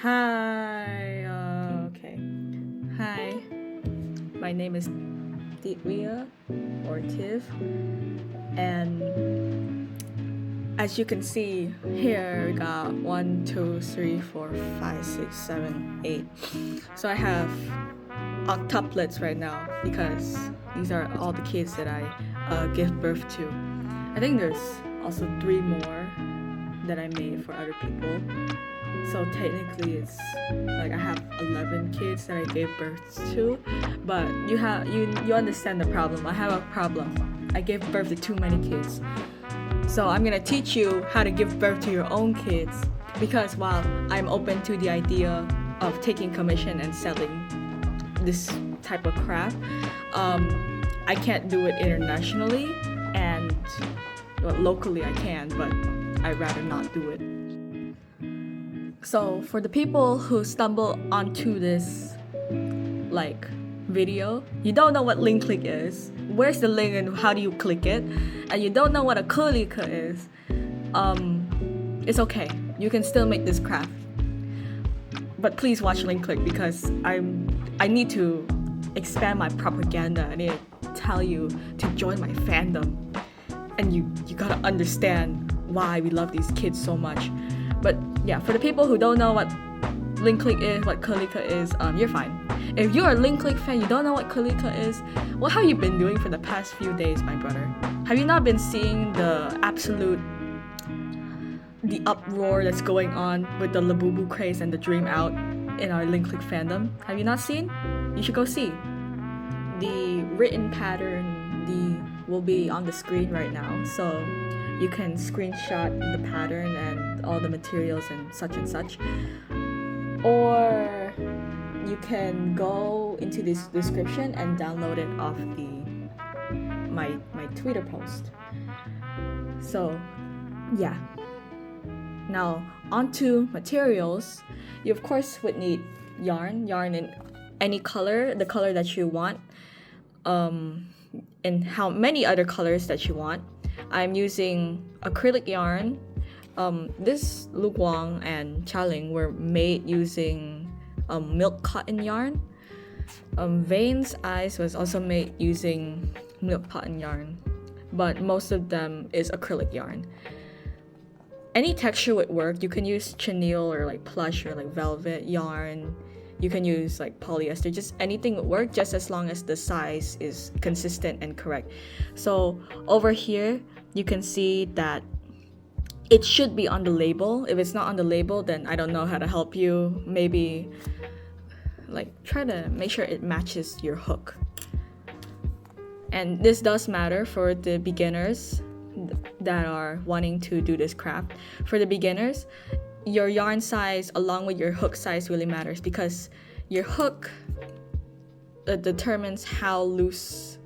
Hi, okay. Hi, my name is Divya or Tiv, and as you can see here, we got 1, 2, 3, 4, 5, 6, 7, 8. So I have octuplets right now because these are all the kids that I give birth to. I think there's also 3 more that I made for other people. So technically it's like I have 11 kids that I gave birth to, but you understand the problem. I have a problem. I gave birth to too many kids. So I'm gonna teach you how to give birth to your own kids, because while I'm open to the idea of taking commission and selling this type of craft, I can't do it internationally, and locally I can, but I'd rather not do it. So for the people who stumble onto this video, you don't know what link click is, where's the link and how do you click it, and you don't know what a Kelike is, it's okay, you can still make this craft. But please watch link click, because I need to expand my propaganda. I need to tell you to join my fandom, and you gotta understand why we love these kids so much. But yeah, for the people who don't know what link click is, what Kelike is, you're fine. If you're a link click fan, you don't know what Kelike is, what have you been doing for the past few days, my brother? Have you not been seeing the uproar that's going on with the Labubu craze and the Dreamout in our link click fandom? Have you not seen? You should go see. The written pattern will be on the screen right now, so you can screenshot the pattern and all the materials and such, or you can go into this description and download it off my Twitter post. So yeah, now onto materials. You of course would need yarn in any color, the color that you want, and how many other colors that you want. I'm using acrylic yarn. This Luguang and Chaling were made using milk cotton yarn. Vein's Eyes was also made using milk cotton yarn, but most of them is acrylic yarn. Any texture would work. You can use chenille or plush or velvet yarn. You can use polyester, just anything would work, just as long as the size is consistent and correct. So over here you can see that it should be on the label. If it's not on the label, then I don't know how to help you. Maybe try to make sure it matches your hook. And this does matter for the beginners that are wanting to do this craft. For the beginners, your yarn size along with your hook size really matters, because your hook determines how loose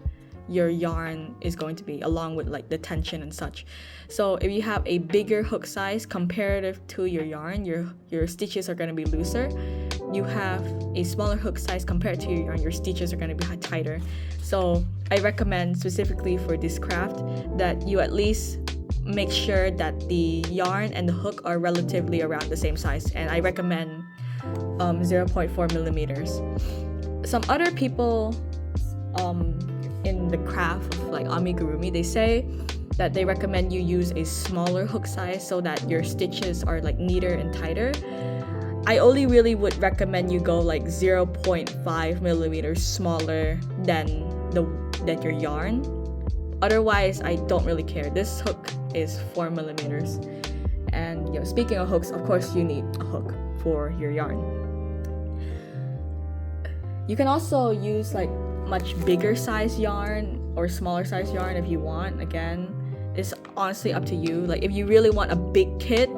your yarn is going to be, along with the tension and such. So if you have a bigger hook size comparative to your yarn, your stitches are going to be looser. You have a smaller hook size compared to your yarn, your stitches are going to be tighter. So I recommend specifically for this craft that you at least make sure that the yarn and the hook are relatively around the same size, and I recommend 0.4 millimeters. Some other people in the craft of amigurumi, they say that they recommend you use a smaller hook size so that your stitches are neater and tighter. I only really would recommend you go 0.5 millimeters smaller than your yarn. Otherwise, I don't really care. This hook is 4 millimeters. And speaking of hooks, of course you need a hook for your yarn. You can also use much bigger size yarn or smaller size yarn if you want. Again, it's honestly up to you. If you really want a big kit,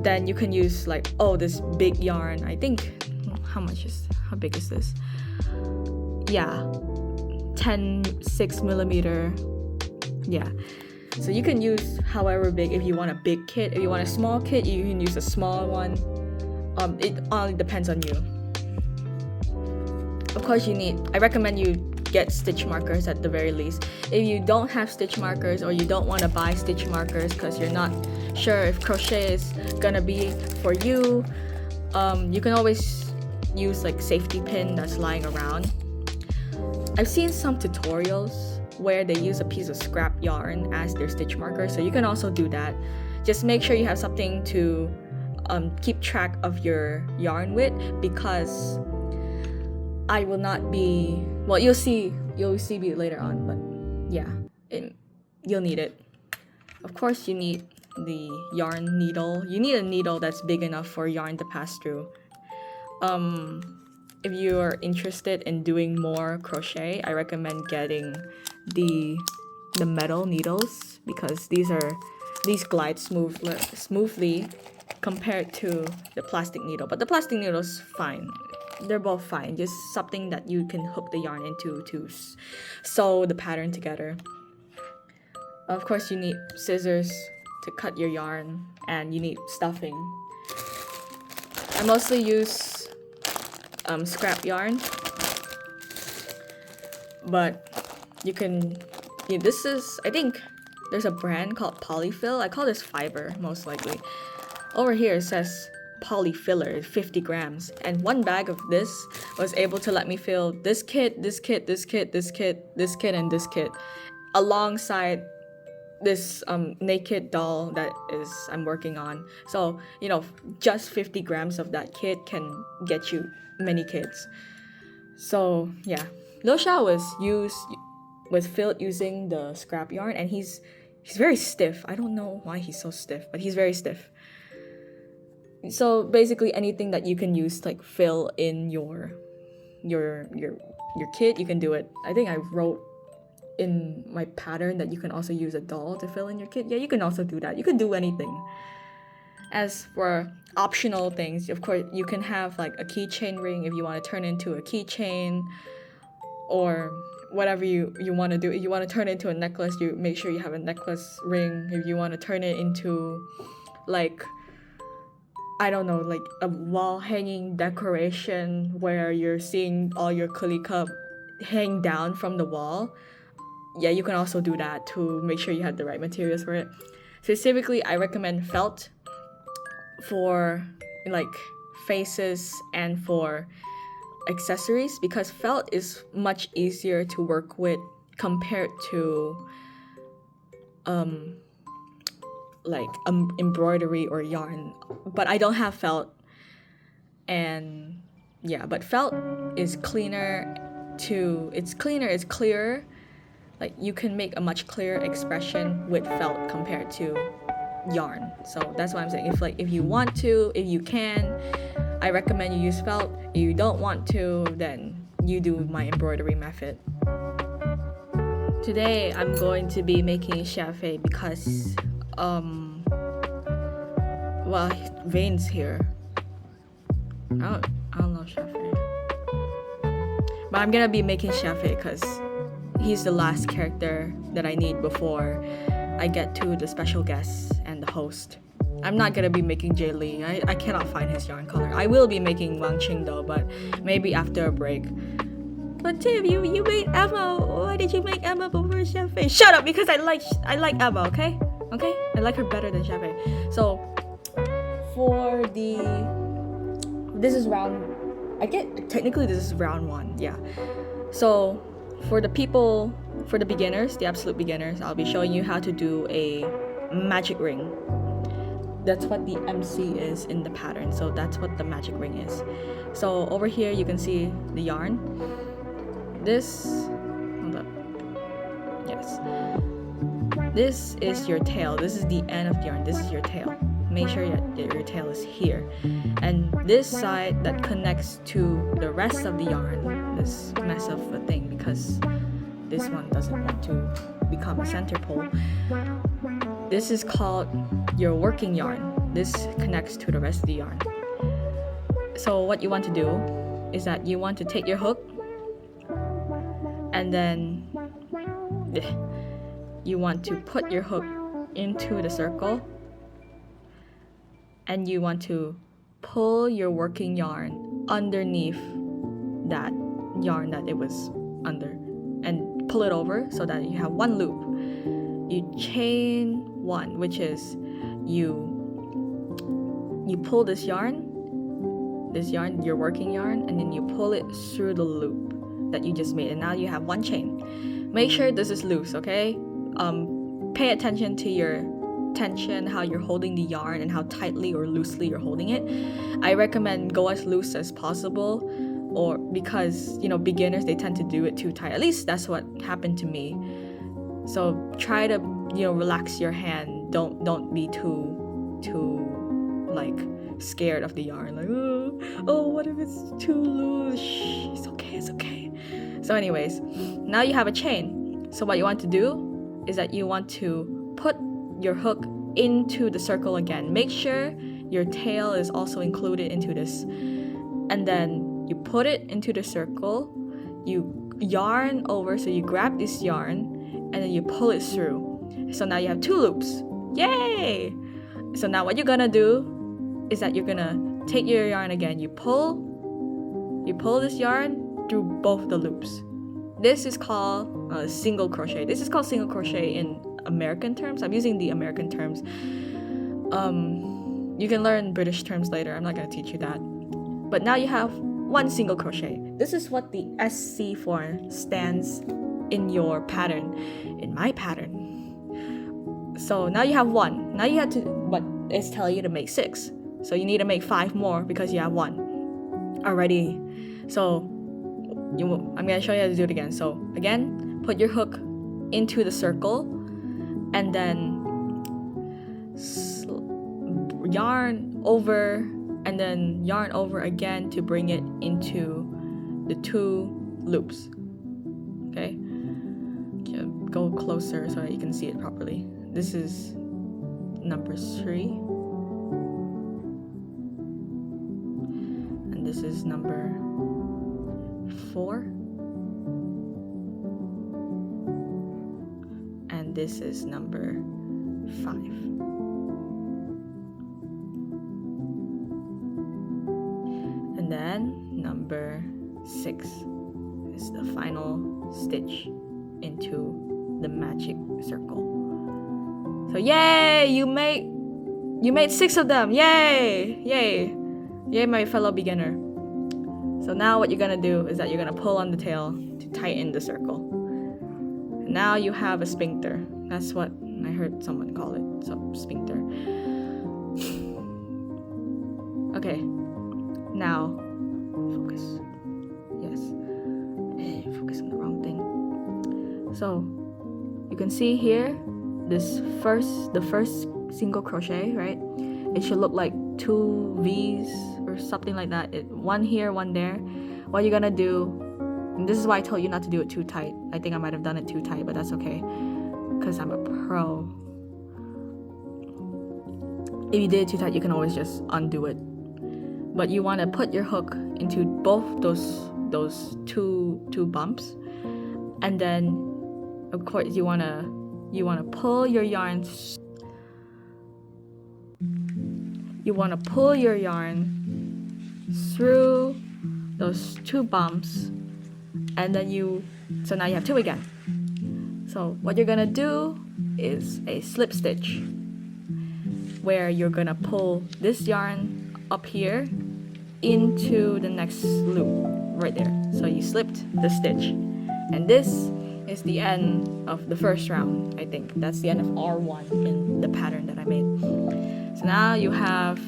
then you can use this big yarn. I think, how big is this? Yeah, 6 millimeter. Yeah, so you can use however big if you want a big kit. If you want a small kit, you can use a small one. It only depends on you. Of course, I recommend you get stitch markers at the very least. If you don't have stitch markers, or you don't want to buy stitch markers because you're not sure if crochet is gonna be for you, You can always use like safety pin that's lying around. I've seen some tutorials where they use a piece of scrap yarn as their stitch marker, so you can also do that. Just make sure you have something to keep track of your yarn with, because I will not be, well, you'll see me later on, but yeah, you'll need it. Of course, you need the yarn needle. You need a needle that's big enough for yarn to pass through. If you are interested in doing more crochet, I recommend getting the metal needles, because these glide smoothly compared to the plastic needle. But the plastic needle's fine. They're both fine. Just something that you can hook the yarn into to sew the pattern together. Of course, you need scissors to cut your yarn, and you need stuffing. I mostly use scrap yarn, but you can, this is, I think there's a brand called Polyfill. I call this fiber, most likely. Over here it says polyfiller, 50 grams, and one bag of this was able to let me fill this kit, and this kit, alongside this naked doll that I'm working on. So just 50 grams of that kit can get you many kits. So yeah, Lo Xia was filled using the scrap yarn, and he's very stiff. I don't know why he's so stiff, but he's very stiff. So basically anything that you can use like fill in your kit, you can do it. I think I wrote in my pattern that you can also use a doll to fill in your kit. Yeah, you can also do that. You can do anything. As for optional things, of course, you can have like a keychain ring if you want to turn into a keychain, or whatever you want to do. If you want to turn it into a necklace, you make sure you have a necklace ring. If you want to turn it into like, I don't know, like a wall hanging decoration where you're seeing all your Kelike hang down from the wall, yeah, you can also do that to make sure you have the right materials for it. Specifically, I recommend felt for like faces and for accessories, because felt is much easier to work with compared to embroidery or yarn. But I don't have felt, and yeah, but felt is cleaner it's clearer. Like you can make a much clearer expression with felt compared to yarn. So that's why I'm saying, if you want to, if you can, I recommend you use felt. If you don't want to, then you do my embroidery method. Today I'm going to be making Xia Fei because Vane's here. I don't know Xia Fei, but I'm gonna be making Xia Fei because he's the last character that I need before I get to the special guests and the host. I'm not gonna be making Jay Lee. I cannot find his yarn color. I will be making Wang Qing though, but maybe after a break. But Tim, you made Emma. Why did you make Emma before Xia Fei? Shut up, because I like Emma, okay? Okay? I like her better than Xia Fei. So for this is round, technically this is round 1, yeah. So for the beginners, the absolute beginners, I'll be showing you how to do a magic ring. That's what the MC is in the pattern, so that's what the magic ring is. So over here you can see the yarn. Hold up. Yes. This is your tail. This is the end of the yarn. This is your tail. Make sure your tail is here. And this side that connects to the rest of the yarn, this mess of a thing, because this one doesn't want to become a center pole. This is called your working yarn. This connects to the rest of the yarn. So what you want to do is that you want to take your hook, and then you want to put your hook into the circle, and you want to pull your working yarn underneath that yarn that it was under, and pull it over so that you have one loop. You chain one, which is you pull this yarn yarn, your working yarn, and then you pull it through the loop that you just made, and now you have one chain. Make sure this is loose, okay? Pay attention to your tension, how you're holding the yarn, and how tightly or loosely you're holding it. I recommend go as loose as possible, or because beginners, they tend to do it too tight. At least that's what happened to me. So try to relax your hand. Don't be too like scared of the yarn, like oh what if it's too loose. Shh, it's okay. So anyways, now you have a chain. So what you want to do is that you want to put your hook into the circle again. Make sure your tail is also included into this, and then you put it into the circle, you yarn over, so you grab this yarn and then you pull it through. So now you have 2 loops. Yay! So now what you're gonna do is that you're gonna take your yarn again, you pull this yarn through both the loops. This is called single crochet. This is called single crochet in American terms. I'm using the American terms. You can learn British terms later. I'm not gonna teach you that. But now you have 1 single crochet. This is what the SC for stands in your pattern, in my pattern. So now you have 1. Now you have to, but it's telling you to make 6. So you need to make 5 more because you have 1 already. So I'm gonna show you how to do it again. So again, put your hook into the circle and then yarn over, and then yarn over again to bring it into the 2 loops. Okay, go closer so that you can see it properly. This is number 3, and this is number 4, and this is number 5. And then number 6 is the final stitch into the magic circle. So yay, you made 6 of them. Yay, my fellow beginner. So now what you're gonna do is that you're gonna pull on the tail to tighten the circle. And now you have a sphincter. That's what I heard someone call it. So sphincter. Okay, now focus. Yes. Hey, focus on the wrong thing. So you can see here the first single crochet, right? It should look like 2 V's or something like that. One here, one there. What you're gonna do, and this is why I told you not to do it too tight. I think I might have done it too tight, but that's okay, because I'm a pro. If you did it too tight, you can always just undo it. But you want to put your hook into both those two bumps, and then of course you want to pull your yarn. You want to pull your yarn through those 2 bumps, and then so now you have 2 again. So what you're gonna do is a slip stitch, where you're gonna pull this yarn up here into the next loop right there. So you slipped the stitch, and this is the end of the first round. I think that's the end of R1 in the pattern that I made. So now you have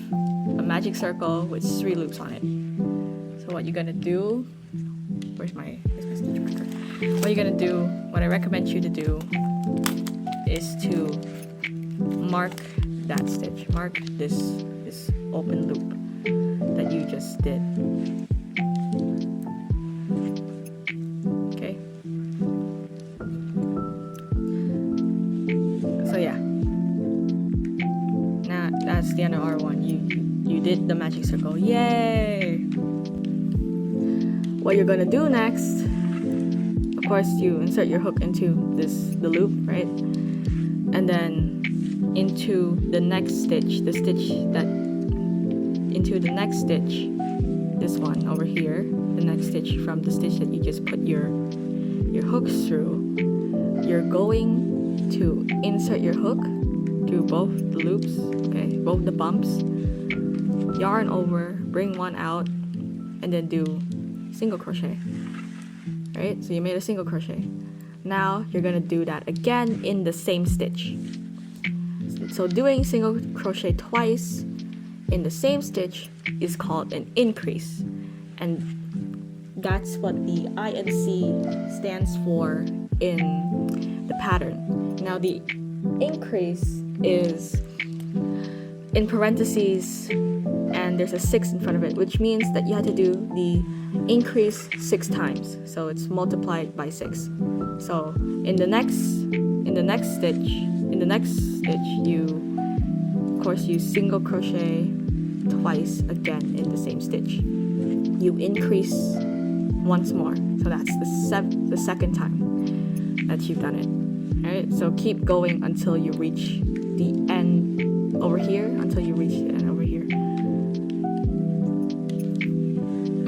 a magic circle with 3 loops on it. So what you're gonna do, where's my stitch marker? What you're gonna do, what I recommend you to do, is to mark that stitch. Mark this open loop that you just did. Okay. So yeah. Now that's the end of R1. You did the magic circle. Yay! What you're gonna do next, of course, you insert your hook into the loop, right? And then into the next stitch, into the next stitch, this one over here, the next stitch from the stitch that you just put your hooks through, you're going to insert your hook through both the loops, okay, both the bumps, yarn over, bring one out, and then do single crochet. Right? So you made a single crochet. Now you're gonna do that again in the same stitch. So doing single crochet twice in the same stitch is called an increase, and that's what the INC stands for in the pattern. Now the increase is in parentheses and there's a 6 in front of it, which means that you have to do the increase 6 times, so it's multiplied by 6. So in the next stitch you of course you single crochet twice again in the same stitch. You increase once more, so that's the second time that you've done it. Alright, so keep going until you reach the end over here,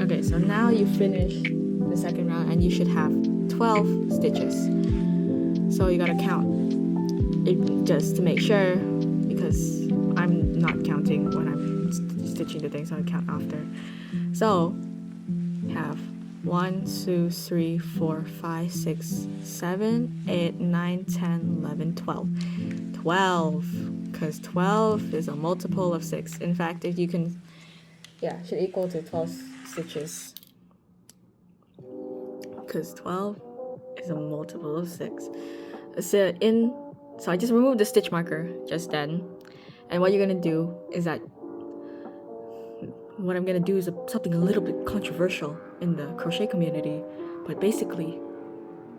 Okay, so now you finished the second round and you should have 12 stitches. So you gotta count it just to make sure, because I'm not counting when I'm stitching the thing, so I count after. So have 1, 2, 3, 4, 5, 6, 7, 8, 9, 10, 11, 12. 12, because 12 is a multiple of 6. In fact, if you can, should equal to 12 stitches, because 12 is a multiple of 6. So I just removed the stitch marker just then, and what you're gonna do is that what I'm gonna do is something a little bit controversial in the crochet community, but basically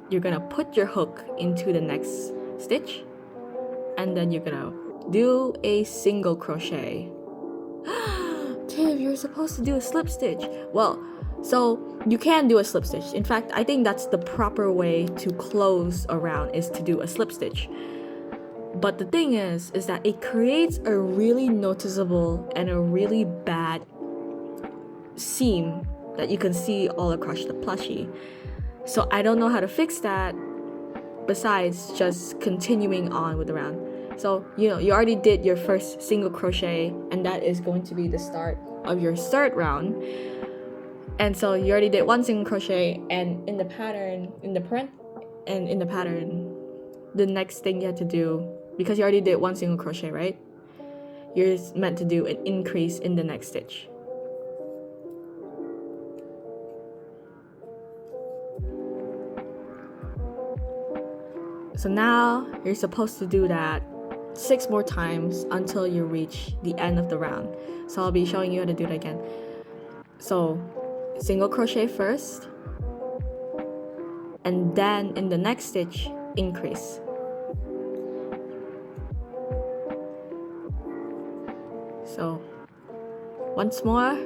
you're gonna put your hook into the next stitch and then you're gonna do a single crochet. Tim, you're supposed to do a slip stitch. Well, so you can do a slip stitch. In fact, I think that's the proper way to close a round, is to do a slip stitch. But the thing is that it creates a really noticeable and a really bad seam that you can see all across the plushie. So I don't know how to fix that besides just continuing on with the round. So you already did your first single crochet, and that is going to be the start of your third round. And so you already did one single crochet, and in the pattern, the next thing you have to do, because you already did one single crochet, right? You're meant to do an increase in the next stitch. So now you're supposed to do that 6 more times until you reach the end of the round. So I'll be showing you how to do it again. So single crochet first, and then in the next stitch, increase. So once more,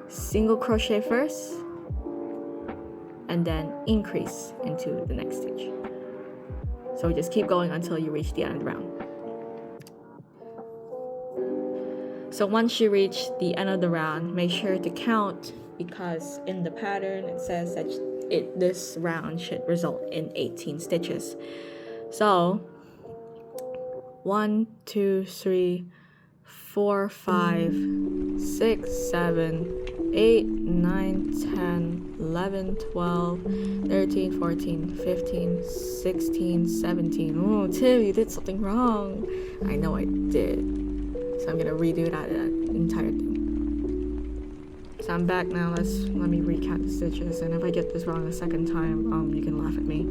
single crochet first, and then increase into the next stitch. So just keep going until you reach the end of the round. So once you reach the end of the round, make sure to count, because in the pattern it says that this round should result in 18 stitches. So 1, 2, 3, 4, 5, 6, 7, 8, 9, 10, 11, 12, 13, 14, 15, 16, 17. Oh, Tim, you did something wrong. I know I did. So I'm gonna redo that entire thing. So I'm back now. Let me recount the stitches, and if I get this wrong a second time, you can laugh at me.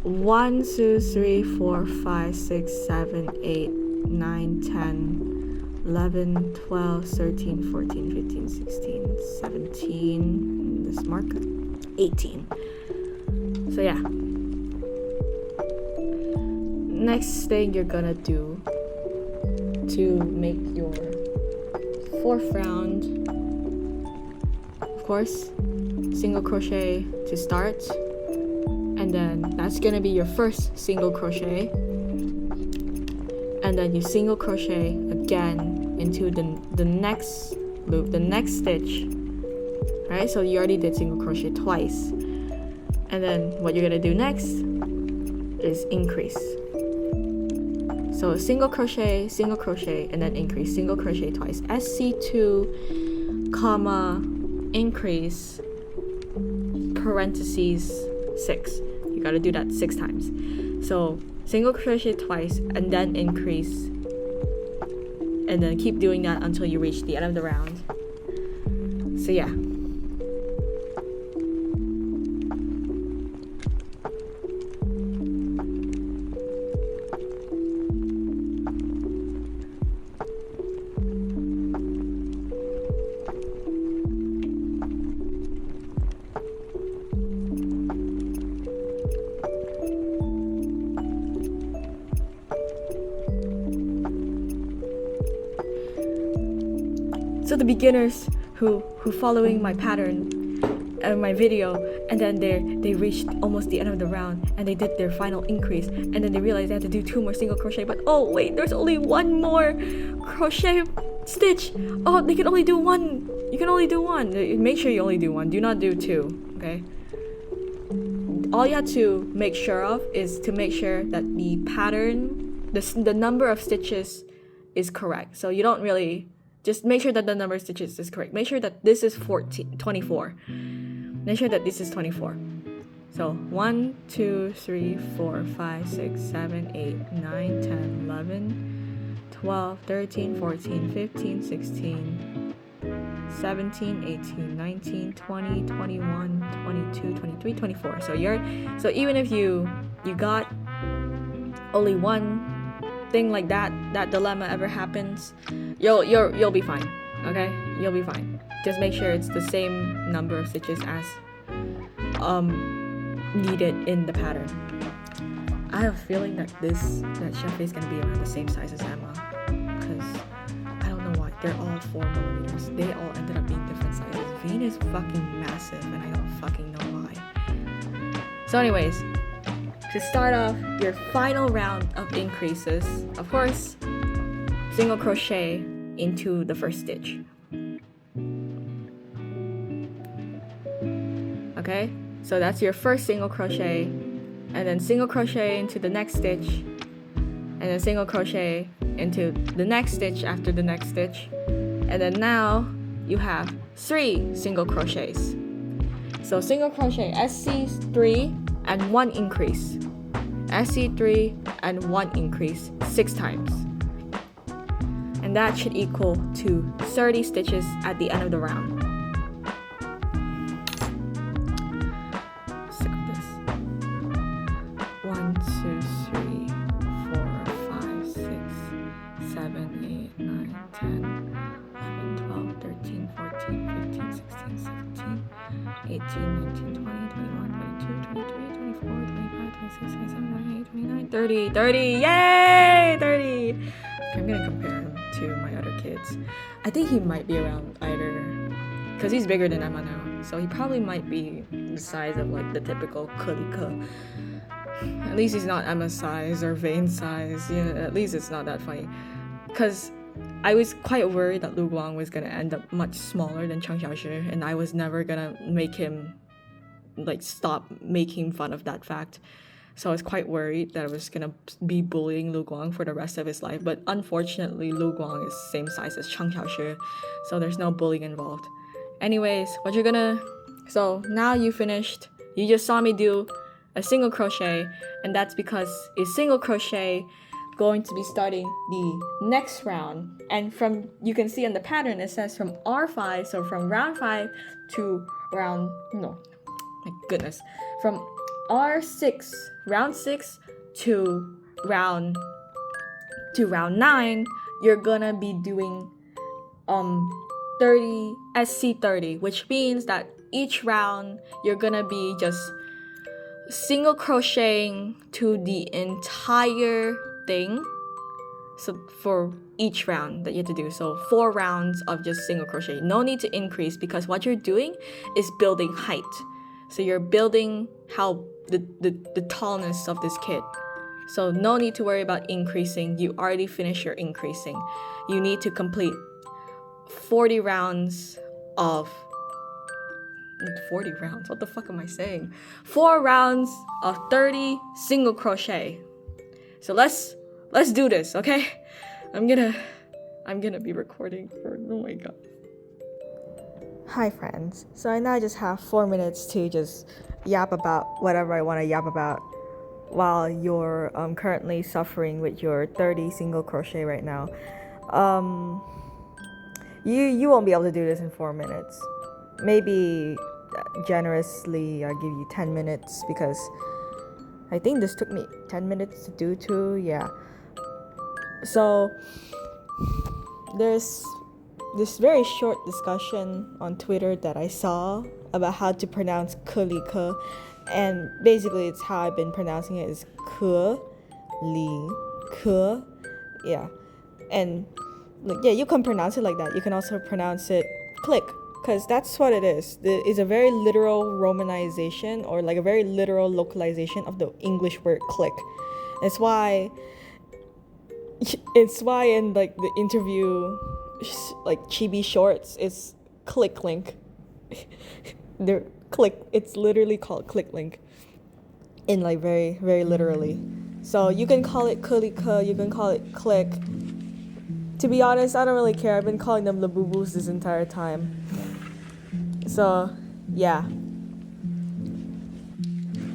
1, 2, 3, 4, 5, 6, 7, 8, 9, 10, 11, 12, 13, 14, 15, 16, 17, this marker, 18. So yeah. Next thing you're gonna do to make your 4th round, of course, single crochet to start, and then that's gonna be your first single crochet, and then you single crochet again into the next loop, the next stitch. Right, so you already did single crochet twice, and then what you're gonna do next is increase. So single crochet, and then increase, single crochet twice. SC2, comma, increase, parentheses 6. You gotta do that 6 times. So single crochet twice and then increase, and then keep doing that until you reach the end of the round. So yeah. So the beginners who following my pattern and my video, and then they reached almost the end of the round and they did their final increase, and then they realized they had to do 2 more single crochet, but oh wait, there's only 1 more crochet stitch. Oh, they can only do 1. You can only do 1. Make sure you only do 1. Do not do 2. Okay. All you have to make sure of is to make sure that the pattern, the number of stitches is correct. So you don't really. Just make sure that the number of stitches is correct. Make sure that this is 24. Make sure that this is 24. So 1, 2, 3, 4, 5, 6, 7, 8, 9, 10, 11, 12, 13, 14, 15, 16, 17, 18, 19, 20, 21, 22, 23, 24. So even if you got only 1 thing like that dilemma ever happens, you'll be fine. Okay, you'll be fine. Just make sure it's the same number of stitches as needed in the pattern. I have a feeling that Xia Fei is gonna be around the same size as Emma, because I don't know why they're all 4mm. They all ended up being different sizes. Veen is fucking massive, and I don't fucking know why. So anyways, to start off your final round of increases, of course, single crochet into the first stitch. Okay, so that's your first single crochet, and then single crochet into the next stitch, and then single crochet into the next stitch after the next stitch, and then now you have 3 single crochets. So single crochet SC3 and 1 increase, SC3 and 1 increase 6 times, and that should equal to 30 stitches at the end of the round. Sick of this. 1, 2, 3, 4, 5, 6, 7, 8, 9, 10, 11, 12, 13, 14, 15, 16, 17, 18, 19, 20, 21, 22, 23, 24, 25, 26, 27, 28, 29, 30, 30, yay, 30. I'm gonna compare him to my other kids. I think he might be around either, because he's bigger than Emma now, so he probably might be the size of like the typical Kelike. At least he's not Emma's size or Vane's size, you know, at least it's not that funny. Because I was quite worried that Lu Guang was gonna end up much smaller than Chang Xiaoshi, and I was never gonna make him like stop making fun of that fact. So I was quite worried that I was gonna be bullying Lu Guang for the rest of his life. But unfortunately, Lu Guang is same size as Chang Xiaoshi, so there's no bullying involved. Anyways, so now you finished. You just saw me do a single crochet, and that's because a single crochet going to be starting the next round. And from, you can see in the pattern, it says from R5, so from round 5 to round, no, my goodness, from R6, round 6 to round 9, you're gonna be doing 30 SC30, which means that each round you're gonna be just single crocheting to the entire thing. So for each round that you have to do, so 4 rounds of just single crochet. No need to increase, because what you're doing is building height. So you're building how the tallness of this kit. So no need to worry about increasing. You already finished your increasing. You need to complete 40 rounds of 40 rounds. What the fuck am I saying? 4 rounds of 30 single crochet. So let's let's do this, okay? I'm gonna be recording for, oh my god. Hi friends, so I now just have 4 minutes to just yap about whatever I want to yap about while you're currently suffering with your 30 single crochet right now. You won't be able to do this in 4 minutes. Maybe generously I'll give you 10 minutes because I think this took me 10 minutes to do too. Yeah. So there's this very short discussion on Twitter that I saw about how to pronounce Kelike, and basically it's how I've been pronouncing it is Kelike. Yeah. And yeah, you can pronounce it like that. You can also pronounce it click, because that's what it is. It's a very literal romanization, or like a very literal localization of the English word click. It's why in like the interview, like chibi shorts, it's click link. They're click. It's literally called click link, in like very very literally. So you can call it Kelike, you can call it click. To be honest, I don't really care. I've been calling them Labubus this entire time. So, yeah.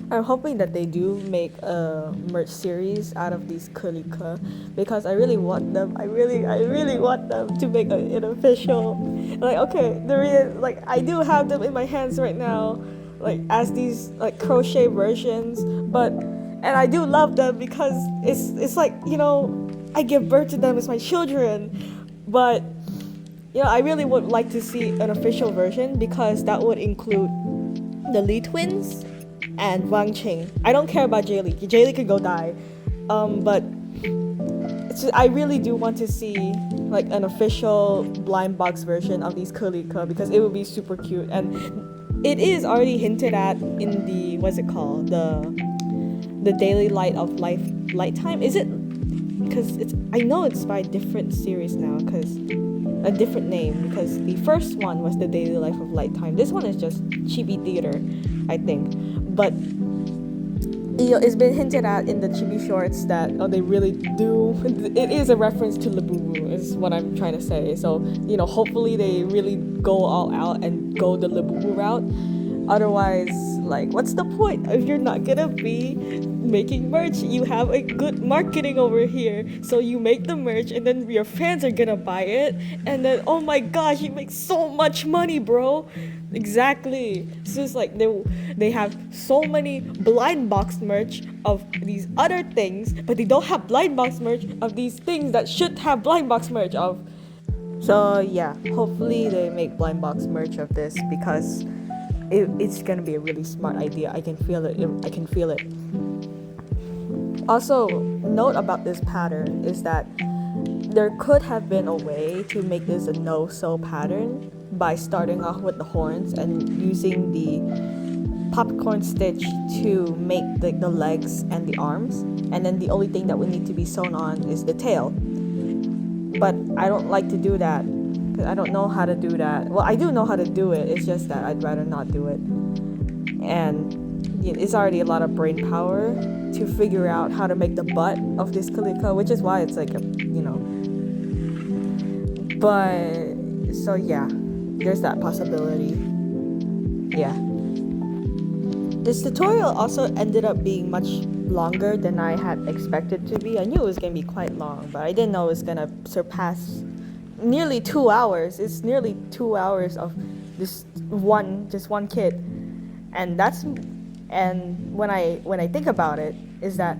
I'm hoping that they do make a merch series out of these Kelike, because I really want them. I really want them to make an official. Like, okay, I do have them in my hands right now, like as these like crochet versions, and I do love them because it's like, you know, I give birth to them as my children, but you know, I really would like to see an official version, because that would include the Lee twins and Wang Qing. I don't care about Jaylee. Jaylee could go die, but I really do want to see like an official blind box version of these Kelike, because it would be super cute, and it is already hinted at in the, what's it called, the Daily Light of Life Lifetime. Is it? Because I know it's by a different series now, because a different name, because the first one was the Daily Life of Lifetime. This one is just Chibi Theater, I think. But you know, it's been hinted at in the Chibi shorts that they really do. It is a reference to Labubu, is what I'm trying to say. So you know, hopefully they really go all out and go the Labubu route. Otherwise, like, what's the point if you're not gonna be making merch? You have a good marketing over here, so you make the merch and then your fans are gonna buy it, and then oh my gosh, you make so much money, bro. Exactly. So it's like they have so many blind box merch of these other things, but they don't have blind box merch of these things that should have blind box merch of. So yeah, hopefully they make blind box merch of this, because it's gonna be a really smart idea. I can feel it. Also, note about this pattern is that there could have been a way to make this a no-sew pattern by starting off with the horns and using the popcorn stitch to make the legs and the arms, and then the only thing that would need to be sewn on is the tail. But I don't like to do that, because I don't know how to do that. Well, I do know how to do it, it's just that I'd rather not do it. And you know, it's already a lot of brain power to figure out how to make the butt of this Kelike, which is why it's like a, you know. But so yeah, there's that possibility. Yeah. This tutorial also ended up being much longer than I had expected to be. I knew it was gonna be quite long, but I didn't know it was gonna surpass nearly 2 hours. It's nearly 2 hours of just one kit, and when I think about it, is that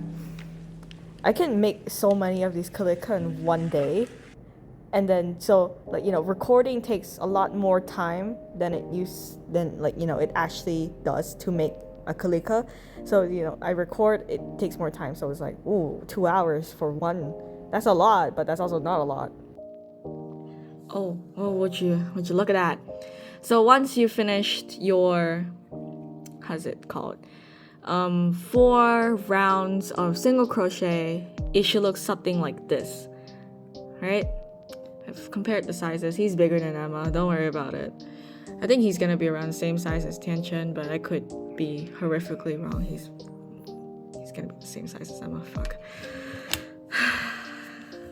I can make so many of these Kelike in one day, and then so like, you know, recording takes a lot more time than it actually does to make a Kelike. So you know, I record, it takes more time, so it's like, ooh, 2 hours for one. That's a lot, but that's also not a lot. Oh, would you look at that? So once you finished your, how's it called, 4 rounds of single crochet, it should look something like this, right? I've compared the sizes. He's bigger than Emma, don't worry about it. I think he's gonna be around the same size as Tianchen, but I could be horrifically wrong. He's gonna be the same size as Emma, fuck.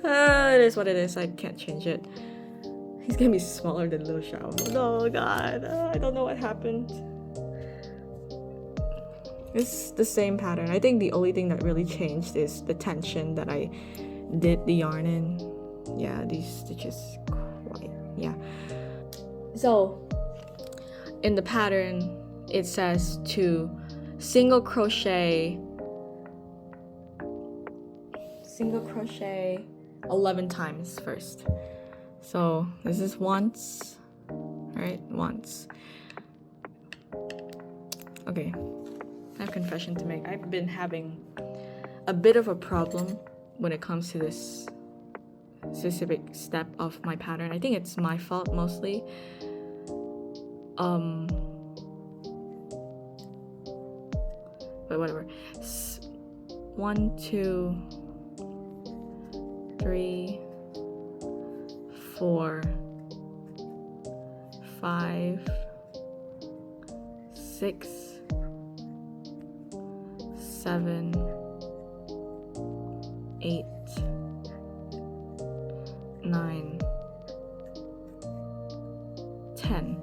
It is what it is. I can't change it. He's gonna be smaller than Little Xiao. Oh god, I don't know what happened. It's the same pattern. I think the only thing that really changed is the tension that I did the yarn in. Yeah, these stitches quite, yeah. So in the pattern it says to single crochet 11 times first. So this is once, right? Once. Okay, I have a confession to make. I've been having a bit of a problem when it comes to this specific step of my pattern. I think it's my fault mostly. But whatever. 1, 2, 3, 4, 5, 6, 7, 8, 9, 10,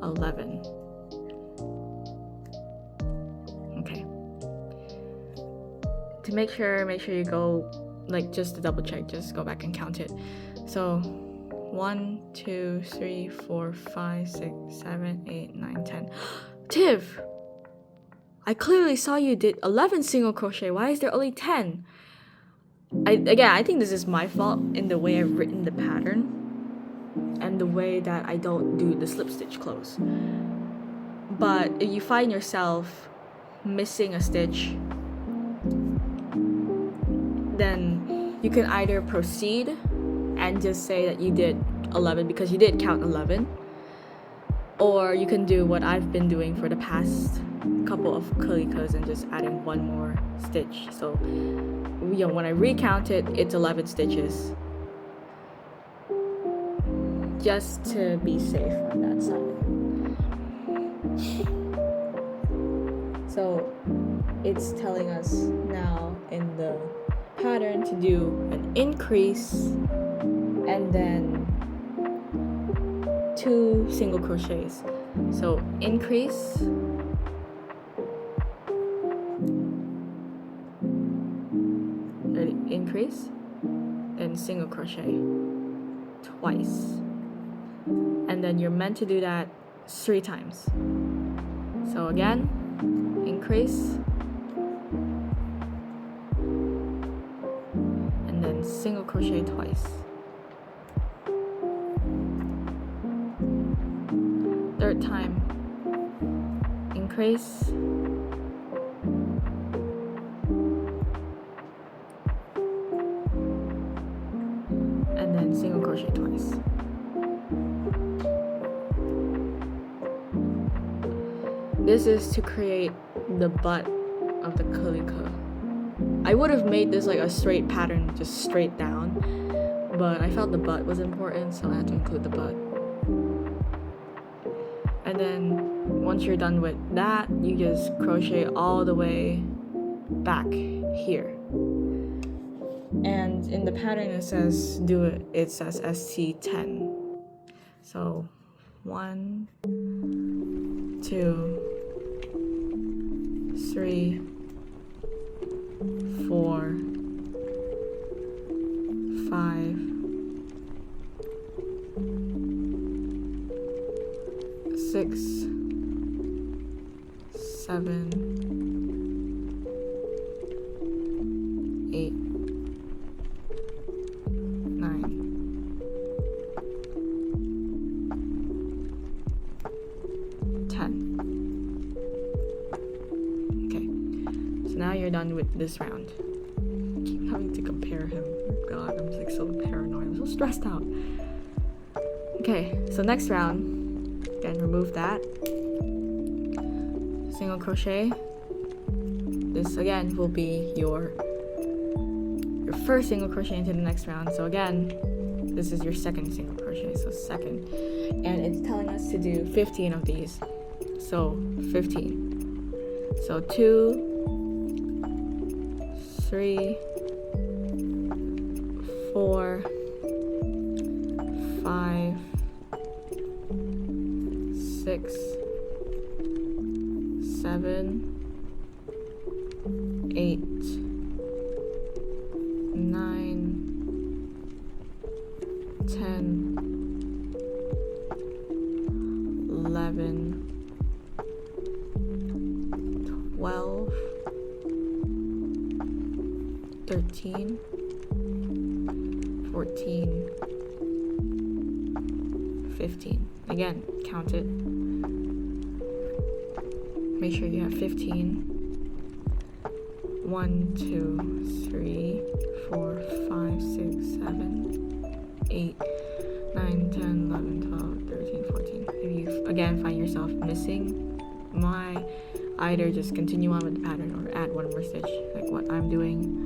11. Okay. To make sure you go, like, just to double check, just go back and count it. So 1, 2, 3, 4, 5, 6, 7, 8, 9, 10. Tiv! I clearly saw you did 11 single crochet. Why is there only 10? I think this is my fault in the way I've written the pattern and the way that I don't do the slip stitch close. But if you find yourself missing a stitch, then you can either proceed and just say that you did 11 because you did count 11, or you can do what I've been doing for the past couple of Kalikas and just adding one more stitch. So when I recount it, it's 11 stitches, just to be safe on that side. So it's telling us now in the pattern to do an increase and then 2 single crochets. So increase, increase, then single crochet twice, and then you're meant to do that 3 times. So again, increase, and then single crochet twice. 3rd time, increase, and then single crochet twice. This is to create the butt of the Kalika. I would have made this like a straight pattern, just straight down, but I felt the butt was important, so I had to include the butt. And then once you're done with that, you just crochet all the way back here. And in the pattern it says it says ST10. So 1, 2, 3, 4, 5, 6, 7, 8, 9, 10. Okay, so now you're done with this round. I keep having to compare him. Oh god, I'm like so paranoid. I'm so stressed out. Okay, so next round, again, remove that. Single crochet. This again will be your first single crochet into the next round. So again, this is your second single crochet, so second. And it's telling us to do 15 of these. So 15. So 2, 3, 4, 5, 6, 7, 8, 9, 10, 11, 12, 13, 14, 15. Again, count it. Make sure you have 15. 1, 2, 3, 4, 5, 6, 7, 8, 9, 10, 11, 12, 13, 14. If you again find yourself missing my, either just continue on with the pattern or add one more stitch like what I'm doing.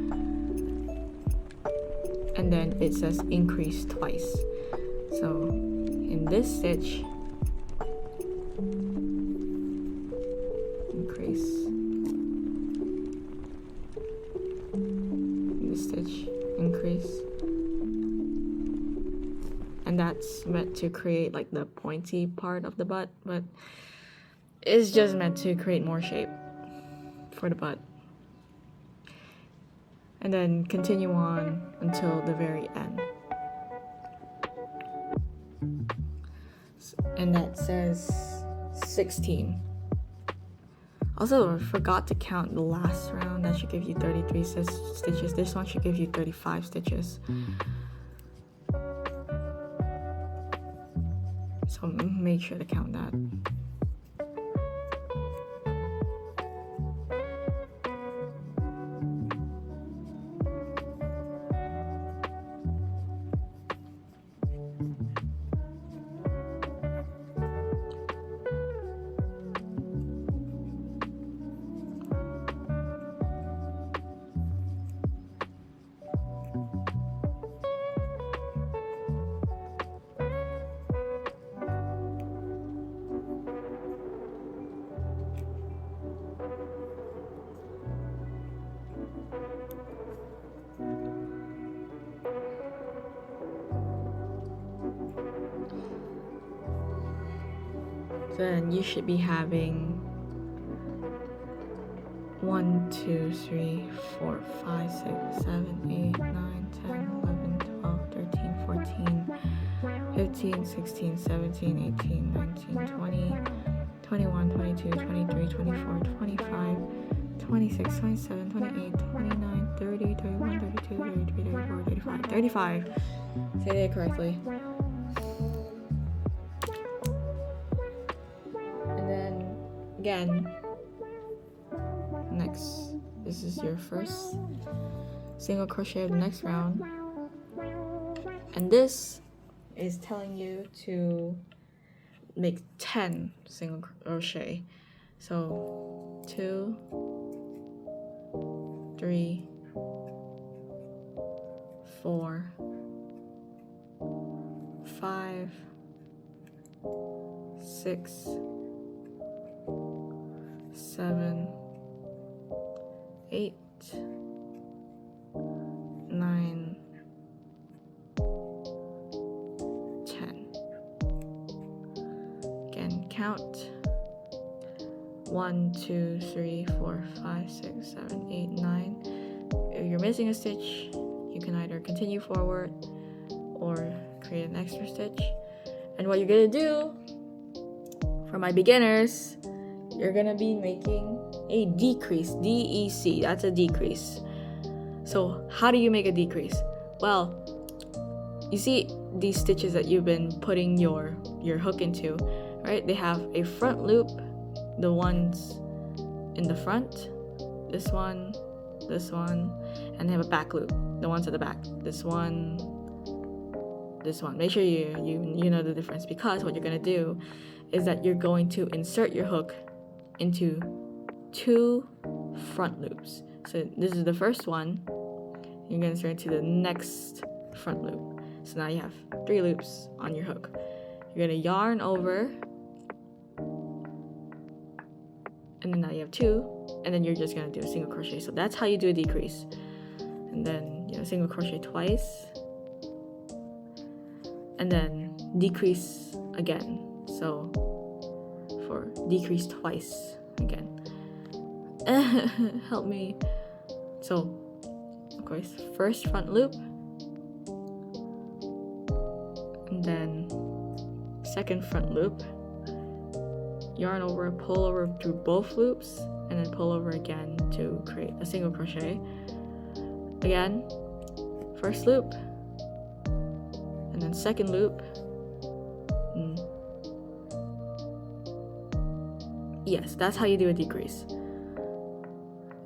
And then it says increase twice. So in this stitch, increase. In this stitch, increase. And that's meant to create like the pointy part of the butt, but it's just meant to create more shape for the butt. And then continue on until the very end. And that says 16. Also, I forgot to count the last round. That should give you 33 stitches. This one should give you 35 stitches. So make sure to count that. Then you should be having 1, 2, 3, 4, 5, 6, 7, 8, 9, 10, 11, 12, 13, 14, 15, 16, 17, 18, 19, 20, 21, 22, 23, 24, 25, 26, 27, 28, 29, 30, 31, 32, 33, 34, 35. 35. Say that correctly. Again, next, this is your first single crochet of the next round, and this is telling you to make 10 single crochet. So 2, 3, 4, 5, 6, 7, 8, 9, 10. Again, count 1, 2, 3, 4, 5, 6, 7, 8, 9. If you're missing a stitch, you can either continue forward or create an extra stitch. And what you're gonna do, for my beginners, you're gonna be making a decrease, D-E-C, that's a decrease. So how do you make a decrease? Well, you see these stitches that you've been putting your hook into, right? They have a front loop, the ones in the front, this one, and they have a back loop, the ones at the back, this one. Make sure you know the difference, because what you're gonna do is that you're going to insert your hook into 2 front loops. So this is the first one. You're going to insert into the next front loop. So now you have 3 loops on your hook. You're going to yarn over, and then now you have 2, and then you're just going to do a single crochet. So that's how you do a decrease. And then single crochet twice, and then decrease again. So for decrease twice again. Help me. So of course, first front loop, and then second front loop, yarn over, pull over through both loops, and then pull over again to create a single crochet. Again, first loop, and then second loop. Yes, that's how you do a decrease.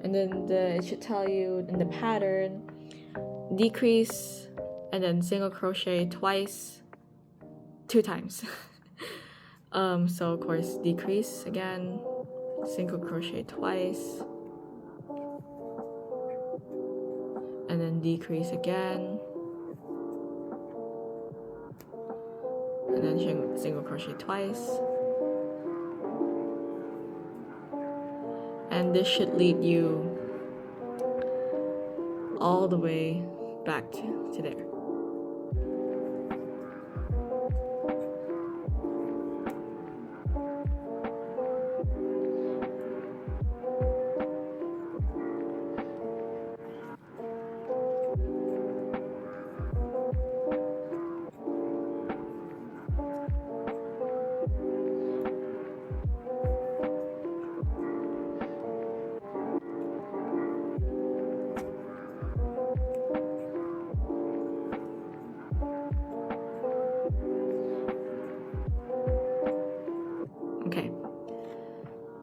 And then it should tell you in the pattern, decrease and then single crochet twice, 2 times. So of course, decrease again, single crochet twice, and then decrease again, and then single crochet twice. And this should lead you all the way back to there.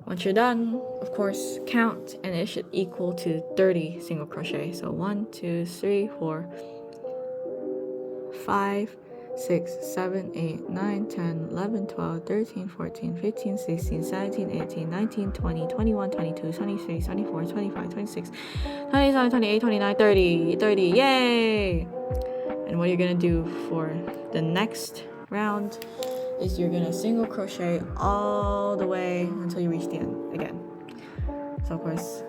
Once you're done, of course, count, and it should equal to 30 single crochet. So 1, 2, 3, 4, 5, 6, 7, 8, 9, 10, 11, 12, 13, 14, 15, 16, 17, 18, 19, 20, 21, 22, 23, 24, 25, 26, 27, 28, 29, 30, yay! And what you're gonna do for the next round is you're gonna single crochet all the way until you reach the end again. So of course,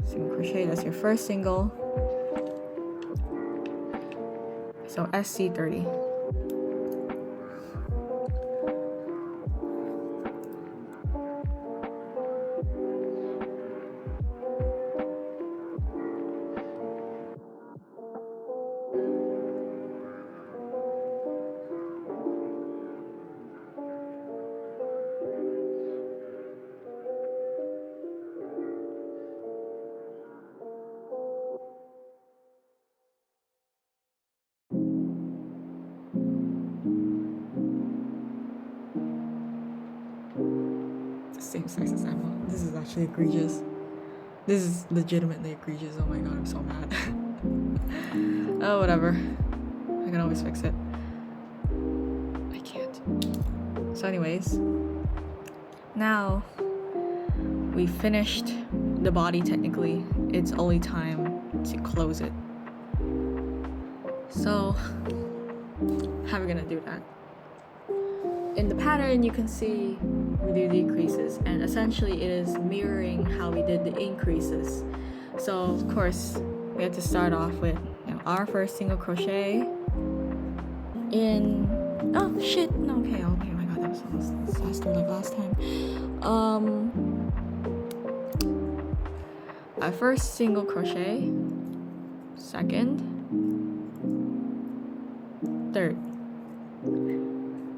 single crochet, that's your first single. So SC30. Same size as Emma. This is actually egregious. This is legitimately egregious. Oh my god, I'm so mad. Oh, whatever. I can always fix it. I can't. So anyways, now we finished the body technically. It's only time to close it. So how are we gonna do that? In the pattern, you can see we do decreases, and essentially it is mirroring how we did the increases. So of course, we have to start off with our first single crochet in, oh shit, no, okay, oh my god, that was almost faster like last time. Our first single crochet, second, third,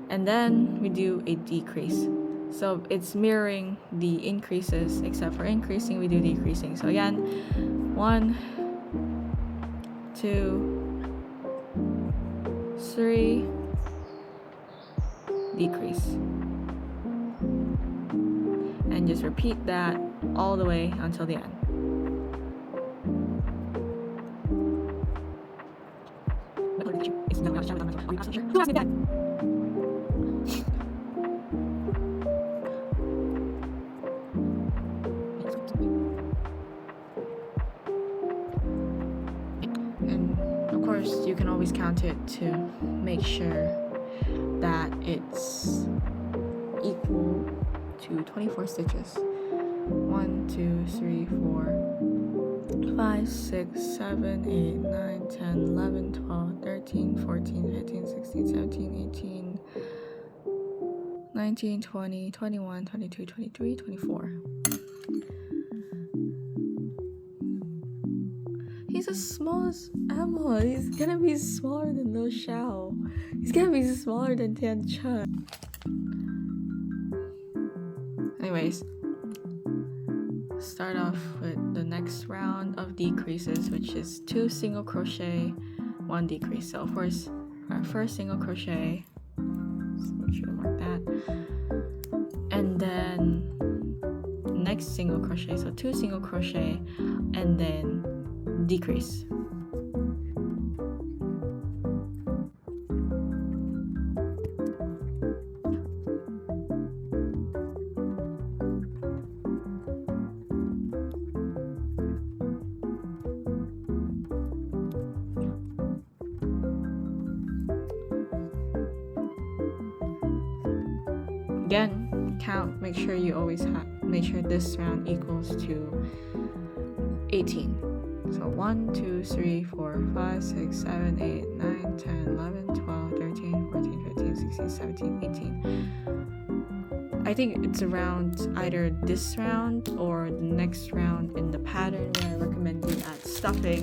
and then we do a decrease. So it's mirroring the increases, except for increasing, we do decreasing. So again, 1, 2, 3, decrease. And just repeat that all the way until the end. Who asked me that? You can always count it to make sure that it's equal to 24 stitches. 1, 2, 3, 4, 5, 6, 7, 8, 9, 9, 10, 11, 12, 13, 14, 15, 16, 17, 18, 19, 20, 21, 22, 23, 24. He's the smallest animal. He's gonna be smaller than Liu Xiao. He's gonna be smaller than Tian Chen. Anyways, start off with the next round of decreases, which is 2 single crochet, 1 decrease. So first, our first single crochet, so make sure to mark that, and then next single crochet, so 2 single crochet, and then decrease. Again, count, make sure you always make sure this round equals to 18. So 1, 2, 3, 4, 5, 6, 7, 8, 9, 10, 11, 12, 13, 14, 15, 16, 17, 18. I think it's around either this round or the next round in the pattern where I recommend you add stuffing.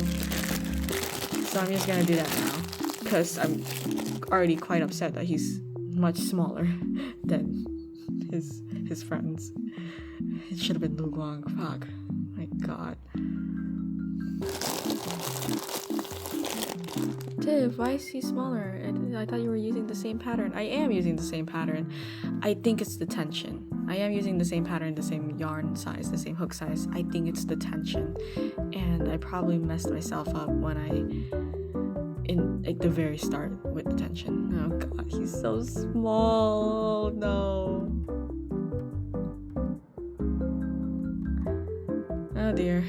So I'm just gonna do that now because I'm already quite upset that he's much smaller than his friends. It should have been Lu Guang. Fuck. My god. Tiff, why is he smaller? I thought you were using the same pattern. I am using the same pattern. I think it's the tension. I am using the same pattern, the same yarn size, the same hook size. I think it's the tension. And I probably messed myself up when in like the very start with the tension. Oh god, he's so small. No. Oh dear.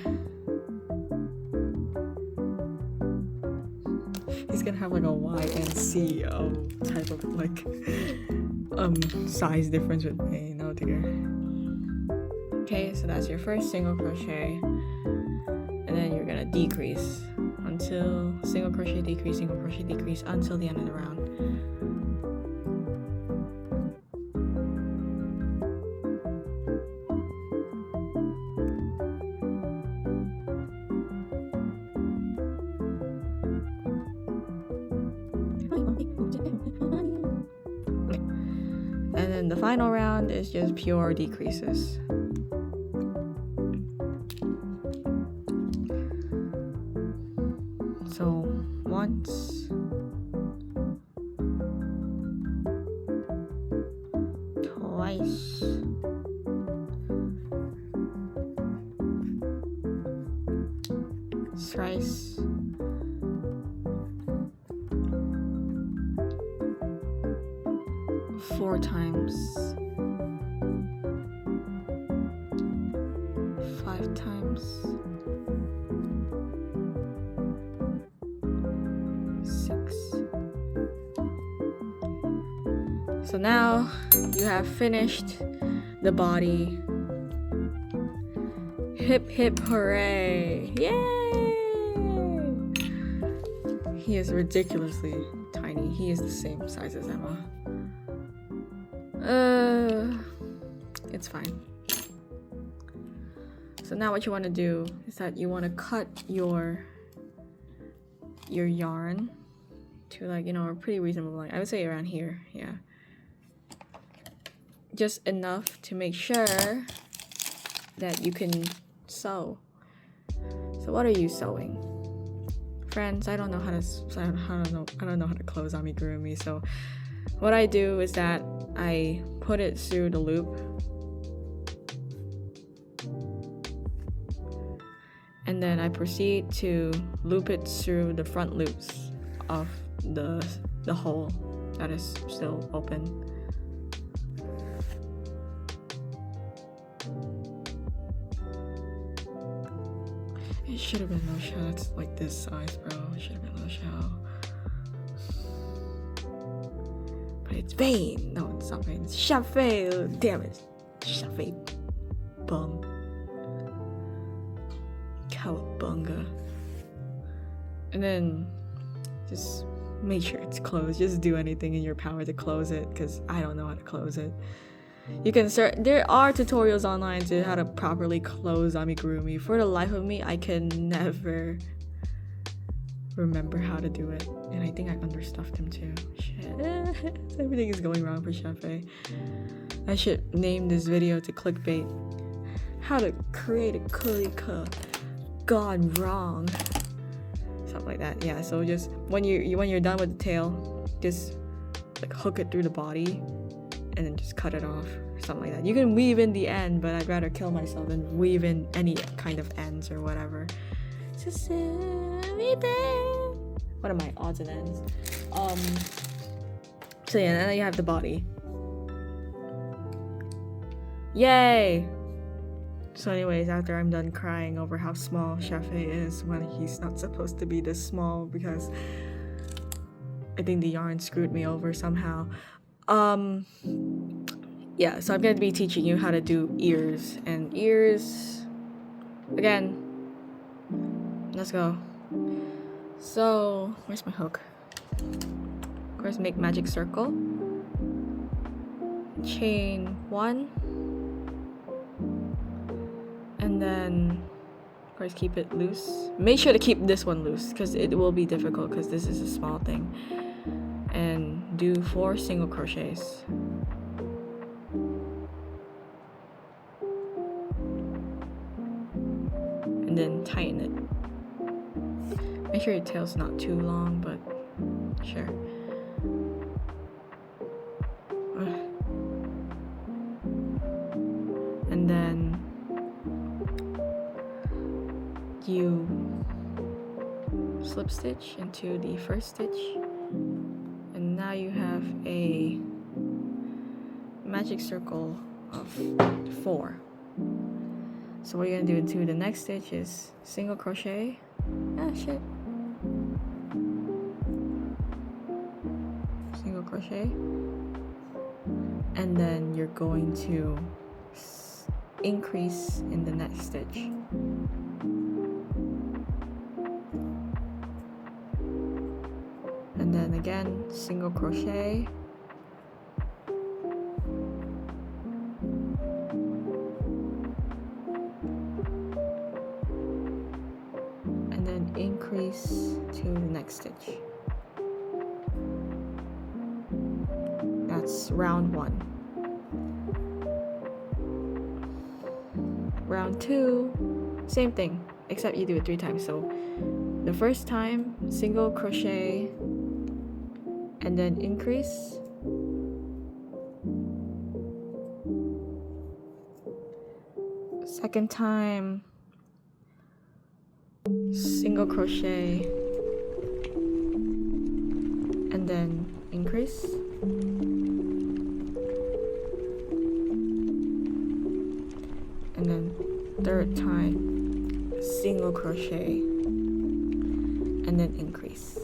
He's gonna have like a Y and C type of like size difference with me. Oh dear. Okay, so that's your first single crochet, and then you're gonna decrease until single crochet decrease until the end of the round. And then the final round is just pure decreases. So once, twice, thrice, 4 times, 5 times, 6. So now you have finished the body. Hip hip hooray! Yay! He is ridiculously tiny. He is the same size as Emma. It's fine. So now what you want to do is that you want to cut your yarn to, like, you know, a pretty reasonable length. I would say around here, yeah. Just enough to make sure that you can sew. So what are you sewing? Friends, I don't know how to close amigurumi, so what I do is that I put it through the loop, and then I proceed to loop it through the front loops of the hole that is still open. It should have been Liu Xiao. That's like this size, bro. It should have been Liu Xiao. But it's Vane. No, it's not Vane. It's Xia Fei. Damn it. Xia Fei. Bum. Cowabunga. And then just make sure it's closed. Just do anything in your power to close it, because I don't know how to close it. You can start. There are tutorials online to how to properly close amigurumi. For the life of me, I can never remember how to do it, and I think I understuffed him too. Shit. Everything is going wrong for Xia Fei. I should name this video to clickbait. How to create a Kelike gone wrong. Something like that. Yeah, so just when you're done with the tail, just like hook it through the body and then just cut it off. Something like that. You can weave in the end, but I'd rather kill myself than weave in any kind of ends or whatever. Just what are my odds and ends? So yeah, then you have the body. Yay! So anyways, after I'm done crying over how small Xia Fei is when he's not supposed to be this small, because I think the yarn screwed me over somehow. Yeah, so I'm going to be teaching you how to do ears. And ears, again, let's go. So, where's my hook? Of course, make magic circle. Chain 1. And then, of course, keep it loose. Make sure to keep this one loose, because it will be difficult, because this is a small thing. And do 4 single crochets. And then tighten it. Make sure your tail's not too long, but sure. And then you slip stitch into the first stitch, and now you have a magic circle of 4. So what you're gonna do into the next stitch is single crochet. Single crochet, and then you're going to increase in the next stitch. And then again, single crochet, and then increase to the next stitch. That's round 1. Round 2, same thing, except you do it 3 times. So the first time, single crochet, and then increase. Second time, single crochet, and then increase. And then third time, single crochet, and then increase.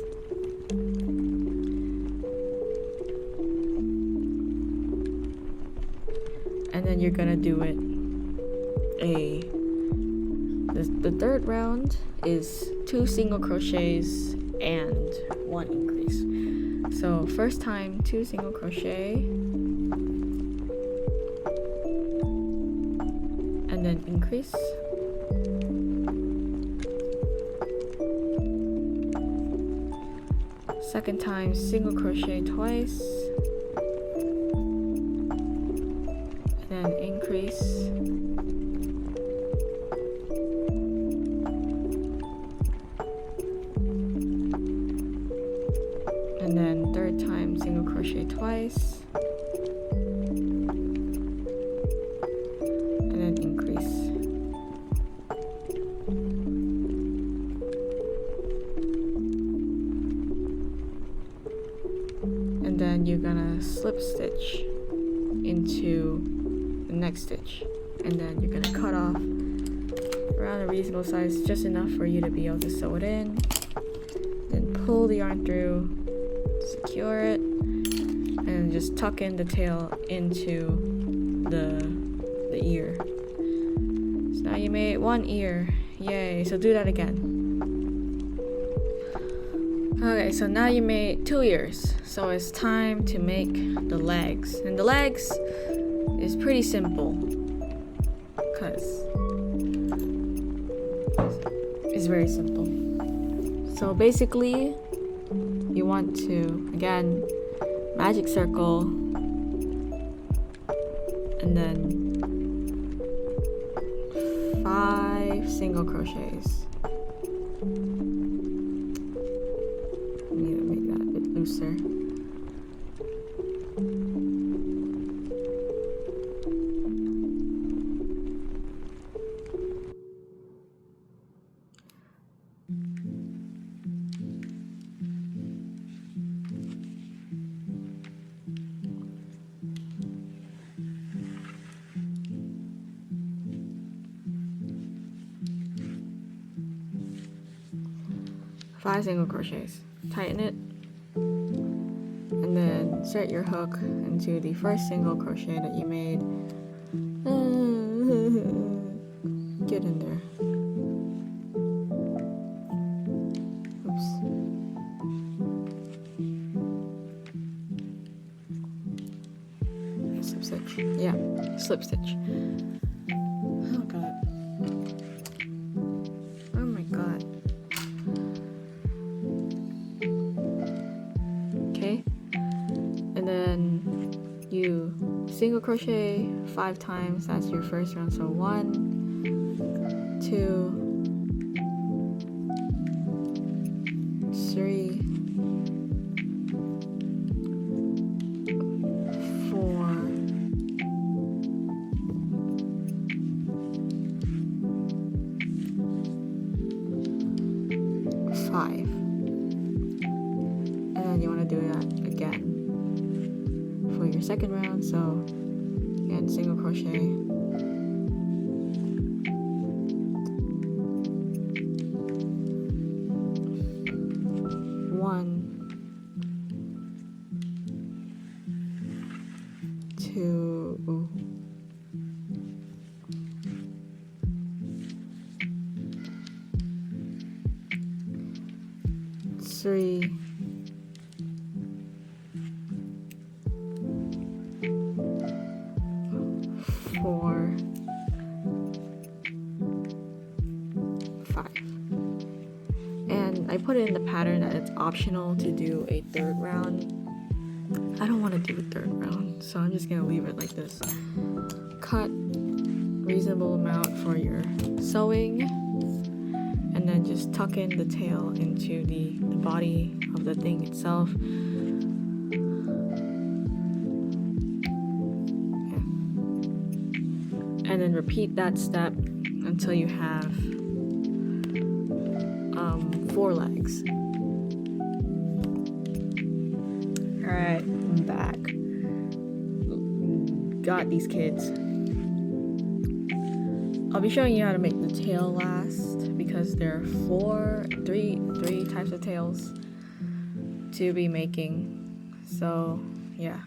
And then you're gonna do it the third round is 2 single crochets and 1 increase. So first time, 2 single crochet, and then increase. Second time, single crochet twice, and then increase. And then third time, single crochet twice, and then increase. And then you're gonna slip stitch into the next stitch, and then you're gonna cut off around a reasonable size, just enough for you to be able to sew it in. Then pull the yarn through, secure it, and just tuck in the tail into the ear. So now you made 1 ear. Yay. So do that again. Okay, so now you made 2 ears, so it's time to make the legs. And the legs is pretty simple because it's very simple. So basically you want to, again, magic circle and then 5 single crochets. I need to make that a bit looser. Five single crochets. Tighten it, and then insert your hook into the first single crochet that you made. Get in there. Oops. Slip stitch. Yeah, slip stitch. Oh god. Oh my god. Okay, and then you single crochet 5 times. That's your first round. So 1, 2, 3, 4, 5. And then you want to do that again for your second round. So again, single crochet, 1, 2, 3, 4, 5. And I put it in the pattern that it's optional to do a 3rd round. I don't want to do a 3rd round, so I'm just gonna leave it like this. Cut reasonable amount for your sewing, and then just tuck in the tail into the body of the thing itself. And then repeat that step until you have 4 legs. Alright, I'm back. Got these kids. I'll be showing you how to make the tail last because there are three types of tails to be making. So yeah.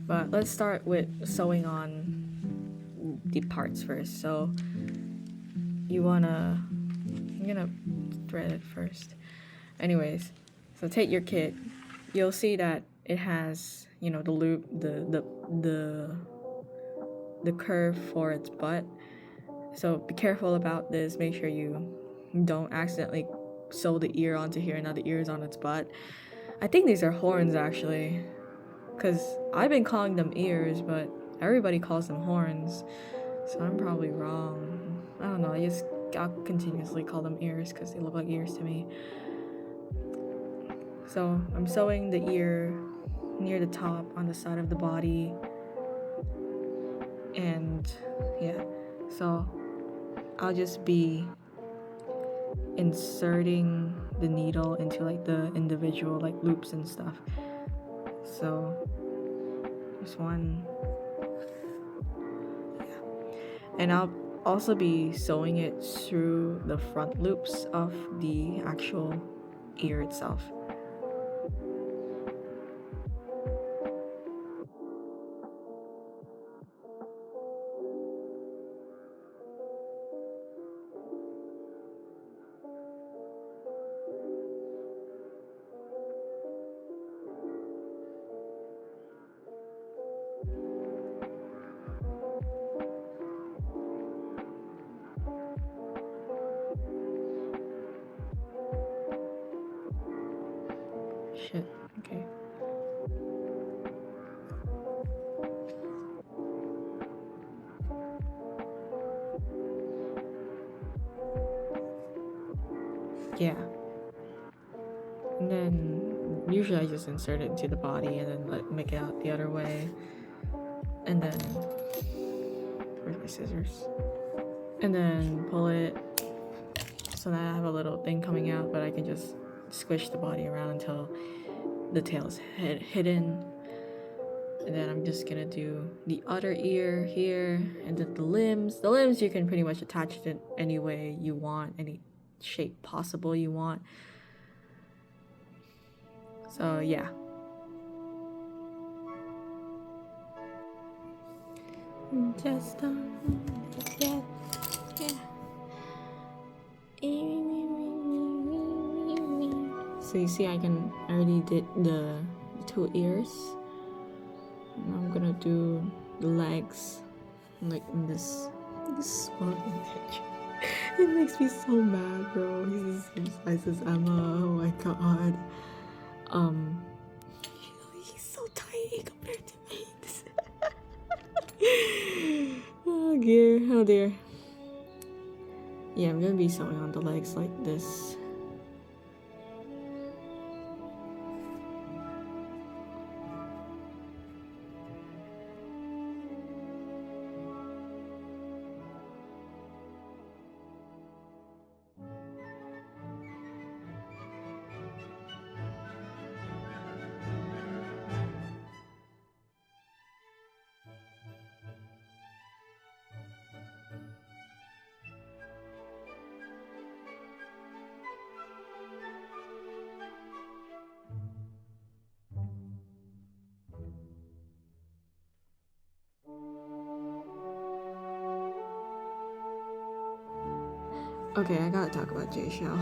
But let's start with sewing on the parts first. So I'm gonna thread it first. Anyways, so take your kit. You'll see that it has, the loop, the curve for its butt. So be careful about this. Make sure you don't accidentally sew the ear onto here and now the ear is on its butt. I think these are horns actually, because I've been calling them ears, but everybody calls them horns. So I'm probably wrong. I don't know. I'll continuously call them ears because they look like ears to me. So I'm sewing the ear near the top on the side of the body. And yeah, so I'll just be inserting the needle into like the individual like loops and stuff. So just one. And I'll also be sewing it through the front loops of the actual ear itself. shit. Okay. Yeah. And then usually I just insert it into the body and then make it out the other way. And then where's my scissors? And then pull it so that I have a little thing coming out, but I can just squish the body around until the tail is hidden. And then I'm just gonna do the other ear here, and then the limbs. The limbs you can pretty much attach it in any way you want, any shape possible you want. So yeah. Just yeah. So you see I already did the 2 ears. And I'm gonna do the legs like in this small image. It makes me so mad, bro. He's the same size as Emma. Oh my god. He's so tiny compared to me. Oh dear, oh dear. Yeah, I'm gonna be sewing on the legs like this. Okay, I gotta talk about Jay Xiao.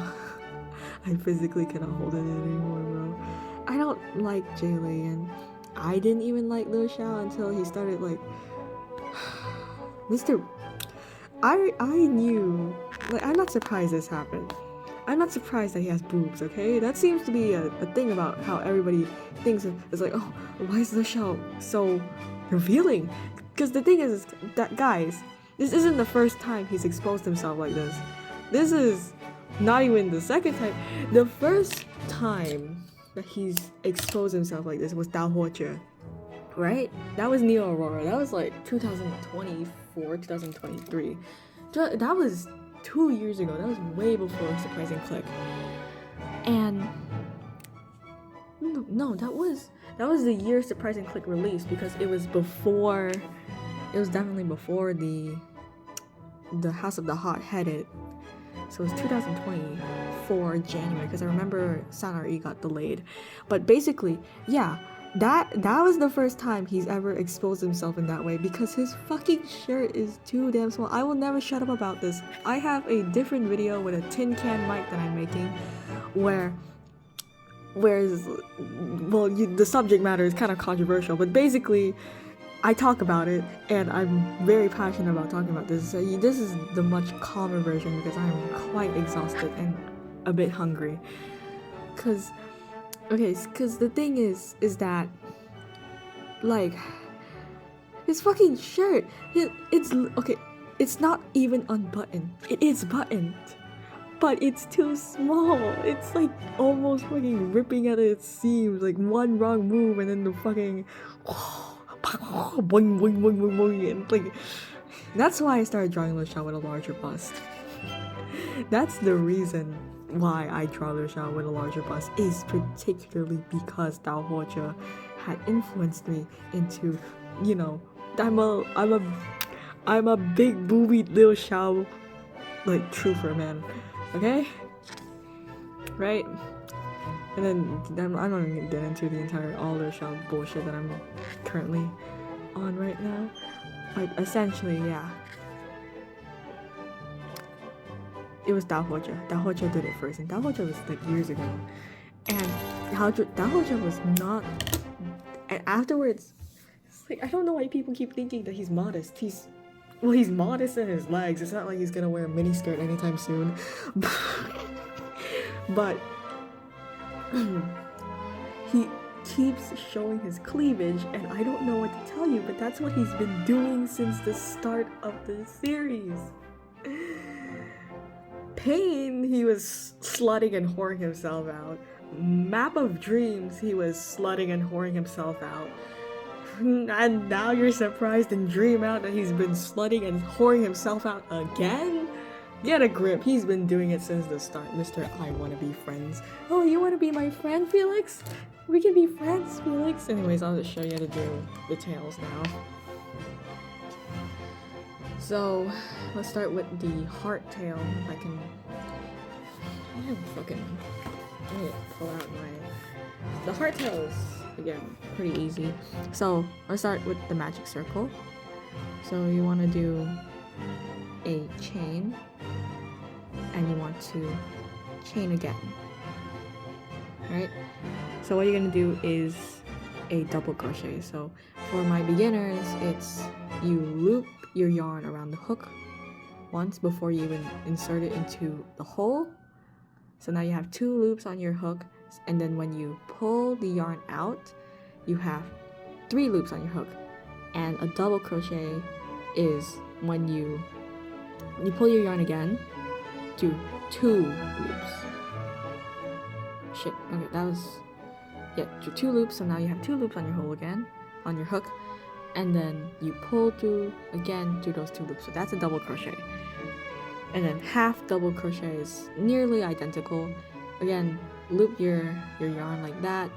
I physically cannot hold it in anymore, bro. I don't like Jay Lee, and I didn't even like Liu Xiao until he started like Mr. I knew, like, I'm not surprised this happened. I'm not surprised that he has boobs, okay? That seems to be a thing about how everybody thinks it's like, oh, why is Liu Xiao so revealing? Because the thing is that, guys, this isn't the first time he's exposed himself like this. This is not even the second time. The first time that he's exposed himself like this was Dao Huoche, right? That was Neo Aurora. That was like 2024, 2023. That was 2 years ago. That was way before Surprising Click. And no, that was the year Surprising Click released, because it was definitely before the House of the Hot Headed. So it was 2024 January, because I remember San-Re got delayed. But basically, yeah, that was the first time he's ever exposed himself in that way, because his fucking shirt is too damn small. I will never shut up about this. I have a different video with a tin can mic that I'm making, the subject matter is kind of controversial, but basically I talk about it, and I'm very passionate about talking about this. So this is the much calmer version, because I'm quite exhausted and a bit hungry. Cause the thing is that, like, his fucking shirt, it's not even unbuttoned. It is buttoned, but it's too small. It's like almost fucking ripping at its seams. Like one wrong move and then the fucking boing, boing, boing, boing, boing, and like, that's why I started drawing Liu Xiao with a larger bust. That's the reason why I draw Liu Xiao with a larger bust, is particularly because Dao Huoche had influenced me into, you know, I'm a big boobied Liu Xiao, like, truther, man. Okay? Right? And then I'm not even gonna get into the entire all Liu Xiao bullshit that I'm currently on right now. Like, essentially, yeah. It was Dao Huoche. Dao Huoche did it first, and Dao Huoche was like years ago. And Dao Huoche was not. And afterwards, it's like, I don't know why people keep thinking that he's modest. He's modest in his legs. It's not like he's gonna wear a miniskirt anytime soon. But he keeps showing his cleavage, and I don't know what to tell you, but that's what he's been doing since the start of the series. Pain, he was slutting and whoring himself out. Map of Dreams, he was slutting and whoring himself out. And now you're surprised in Dreamout that he's been slutting and whoring himself out again? Get a grip, he's been doing it since the start, Mr. I wanna be friends. Oh, you wanna be my friend, Felix? We can be friends, Felix. Anyways, I'll just show you how to do the tails now. So, let's start with the heart tail. If I can... Let me pull out my... The heart tail is, again, pretty easy. So, let's start with the magic circle. So, you want to do a chain, and you want to chain again. Alright? So what you're going to do is a double crochet. So for my beginners, it's you loop your yarn around the hook once before you insert it into the hole. So now you have 2 loops on your hook, and then when you pull the yarn out, you have 3 loops on your hook. And a double crochet is when you pull your yarn again, do 2 loops. Shit, okay, that was... Yeah, do 2 loops, so now you have 2 loops on your hole again, on your hook, and then you pull through again through those 2 loops. So that's a double crochet. And then half double crochet is nearly identical. Again, loop your yarn like that,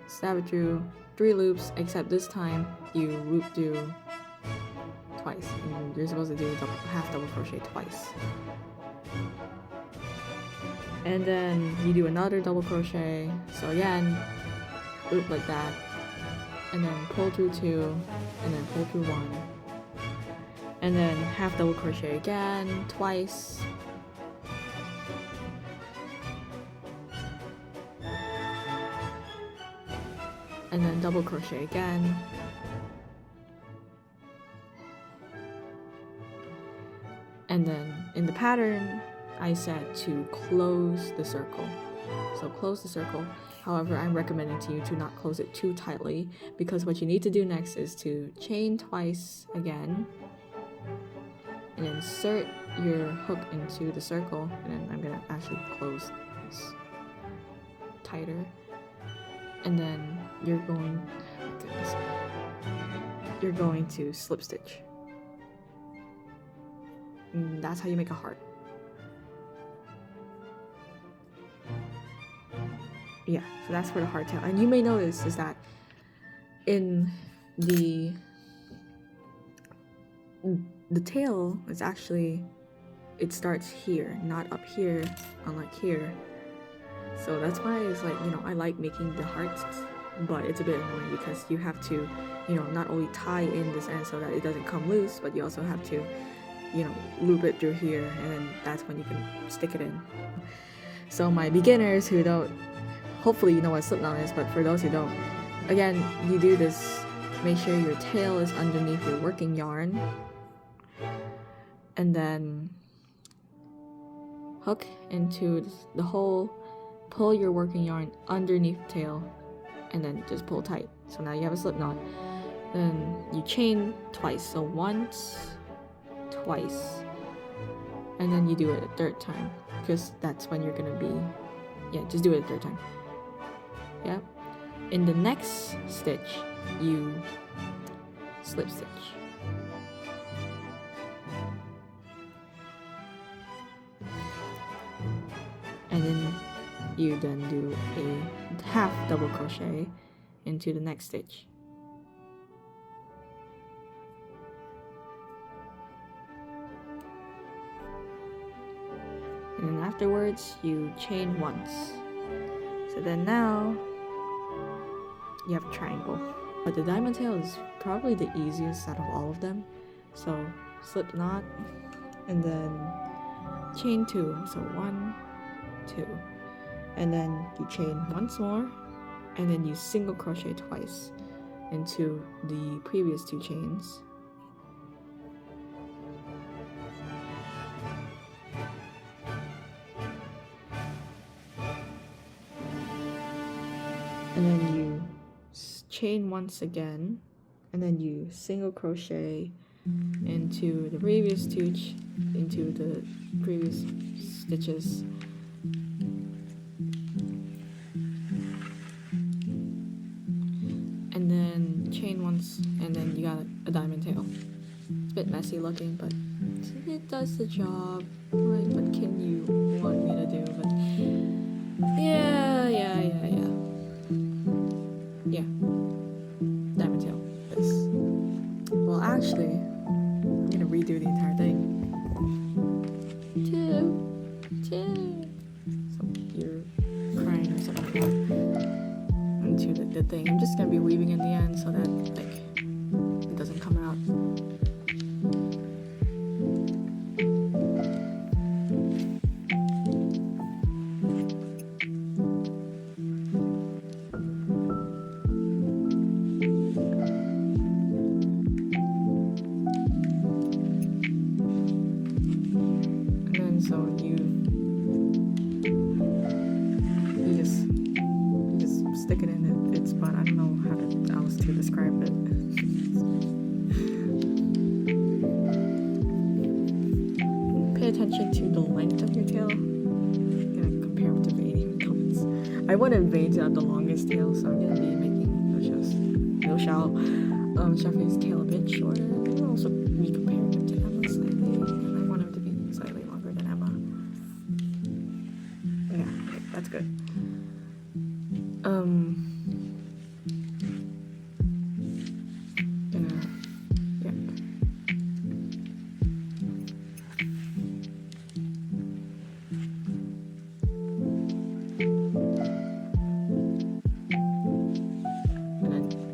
stab it through 3 loops, except this time you loop through twice, and you're supposed to do half double crochet twice. And then you do another double crochet, so again, loop like that, and then pull through 2, and then pull through 1, and then half double crochet again, twice, and then double crochet again, and then in the pattern, I said to close the circle. So close the circle. However, I'm recommending to you to not close it too tightly, because what you need to do next is to chain twice again and insert your hook into the circle, and then I'm gonna actually close this tighter, and then you're going to slip stitch. And that's how you make a heart. Yeah, so that's for the heart tail. And you may notice is that in the tail is actually, it starts here, not up here, unlike here. So that's why it's like, you know, I like making the hearts, but it's a bit annoying because you have to, you know, not only tie in this end so that it doesn't come loose, but you also have to, you know, loop it through here, and then that's when you can stick it in. So my beginners who don't, hopefully you know what slip knot is, but for those who don't, again, you do this, make sure your tail is underneath your working yarn, and then hook into the hole, pull your working yarn underneath the tail, and then just pull tight. So now you have a slip knot. Then you chain twice, so once, twice, and then you do it a 3rd time, because that's when you're gonna be, yeah, just do it a 3rd time. Yeah. In the next stitch, you slip stitch. And then you then do a half double crochet into the next stitch. And then afterwards, you chain once. So then now, you have a triangle. But the diamond tail is probably the easiest out of all of them. So slip knot, and then chain 2. So 1, 2. And then you chain once more, and then you single crochet twice into the previous 2 chains. chain once again, and then you single crochet into the previous into the previous stitches, and then chain once, and then you got a diamond tail. It's a bit messy looking, but it does the job. What can you want me to do? But yeah. Diamond tail. This. Well, actually, I'm gonna redo the entire thing. So you're crying or something into the thing. I'm just gonna be weaving in the end so that like it doesn't come out. So you just stick it in its spot. I don't know how else to describe it. Pay attention to the length of your tail. I'm gonna compare it to Vade in comments. I wanted Vade to have the longest tail, so I'm gonna be making Xia Fei's tail a bit shorter. And also be comparing him to Emma slightly. I want him to be slightly longer than Emma. Yeah, okay, that's good.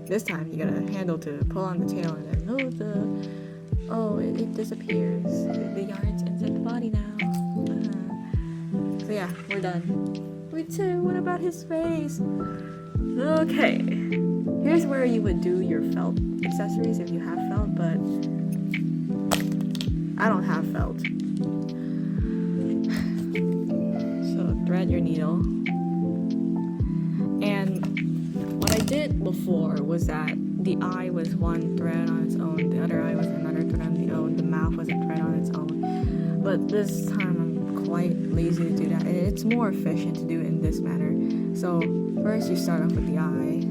This time you got a handle to pull on the tail, and then it disappears. The yarn's inside the body now. So yeah, we're done. What about his face? Okay, here's where you would do your felt accessories if you have felt, but I don't have felt. So thread your needle. And what I did before was that the eye was one thread on its own, the other eye was another thread on its own, the mouth was a thread on its own. But this time I'm quite lazy to do that, and it's more efficient to do it in this manner. So first you start off with the eye.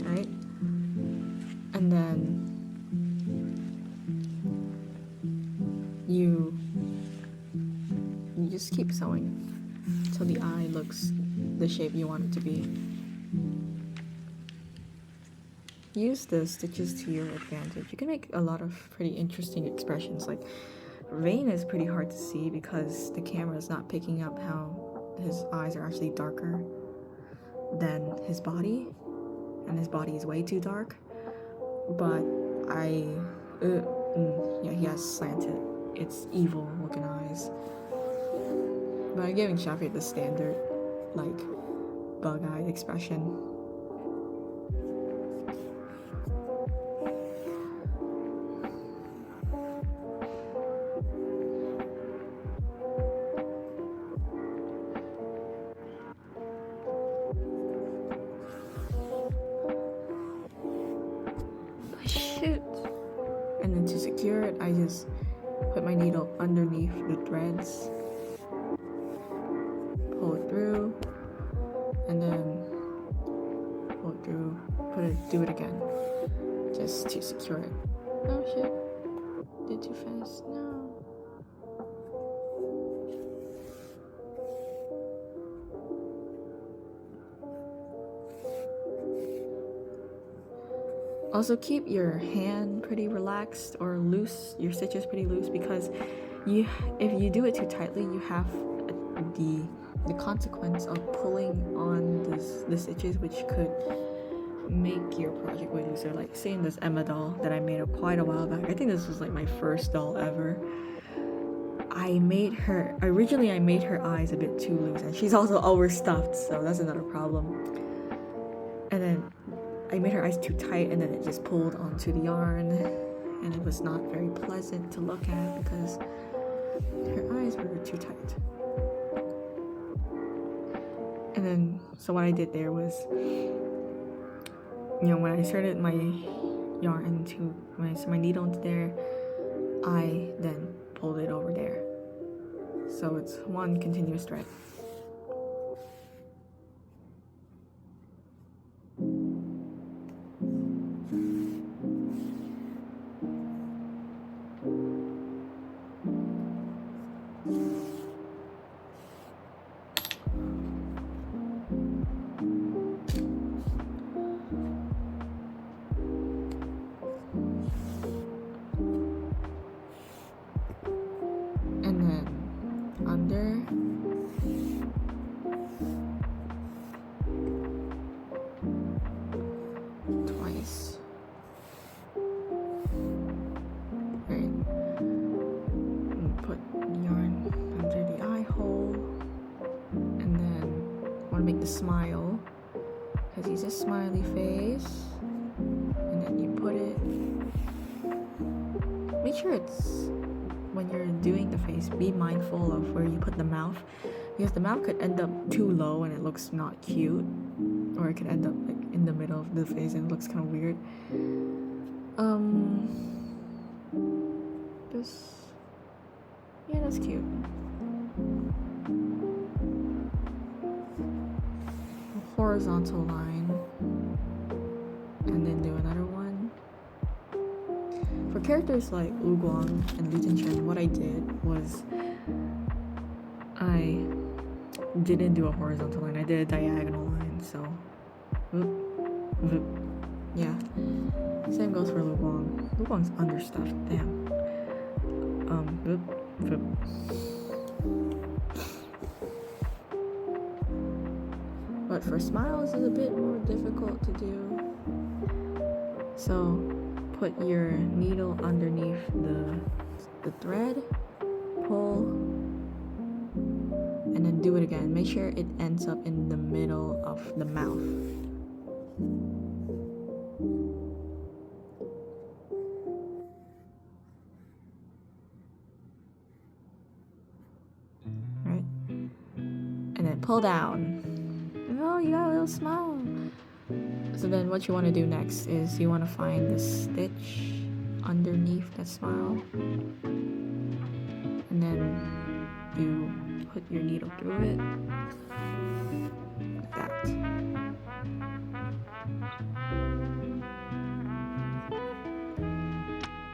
Right? And then you just keep sewing until the eye looks the shape you want it to be. Use the stitches to your advantage. You can make a lot of pretty interesting expressions. Like Rain is pretty hard to see because the camera is not picking up how his eyes are actually darker than his body, and his body is way too dark. But he has slanted, it's evil looking eyes. But I'm giving Xia Fei the standard, like, bug-eyed expression. Shoot! And then to secure it, I just put my needle underneath the threads. Pull it through, and then pull it through, do it again, just to secure it. Oh shit, did too fast, no. Also keep your hand pretty relaxed or loose, your stitches pretty loose, because if you do it too tightly, you have the consequence of pulling on the stitches, which could make your project way looser. Like seeing this Emma doll that I made quite a while back. I think this was like my first doll ever. Originally I made her eyes a bit too loose, and she's also overstuffed, so that's another problem. And then I made her eyes too tight, and then it just pulled onto the yarn, and it was not very pleasant to look at because her eyes were too tight. And then, so what I did there was, when I inserted my yarn into my needle into there, I then pulled it over there. So it's one continuous thread. Under, twice, right, and put yarn under the eye hole, and then I want to make the smile, because he's a smiley face, and then you put it, make sure it's, when you're doing the face, be mindful of where you put the mouth, because the mouth could end up too low and it looks not cute, or it could end up like in the middle of the face and it looks kind of weird. Yeah, that's cute. A horizontal line, and then do another one. For characters like Lu Guang and Li Tianchen, what I did was I didn't do a horizontal line, I did a diagonal line, so whoop, whoop. Yeah, same goes for Lu Guang. Lu Guang's understuffed, damn. Whoop, whoop. But for smiles it's a bit more difficult to do, so put your needle underneath the thread, pull, and then do it again. Make sure it ends up in the middle of the mouth. Right? And then pull down. Oh, you got a little smile. So then what you want to do next is you want to find the stitch underneath that smile, and then you put your needle through it like that.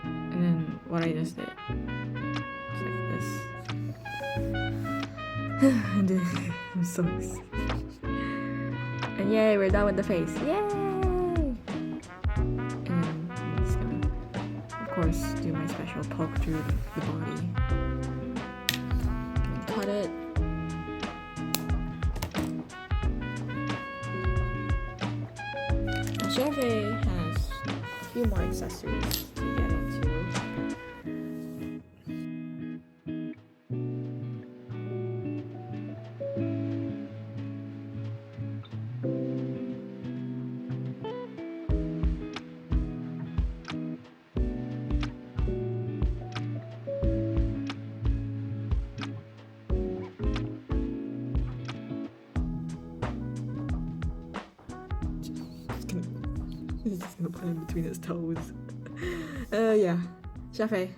And then what I just did, it's like this. I'm so excited. And yay, we're done with the face. Yay! And I'm just gonna, of course, do my special poke through the body. And cut it. And Xia Fei has a few more accessories to get into. He's just gonna put it in between his toes. Yeah. Xia Fei.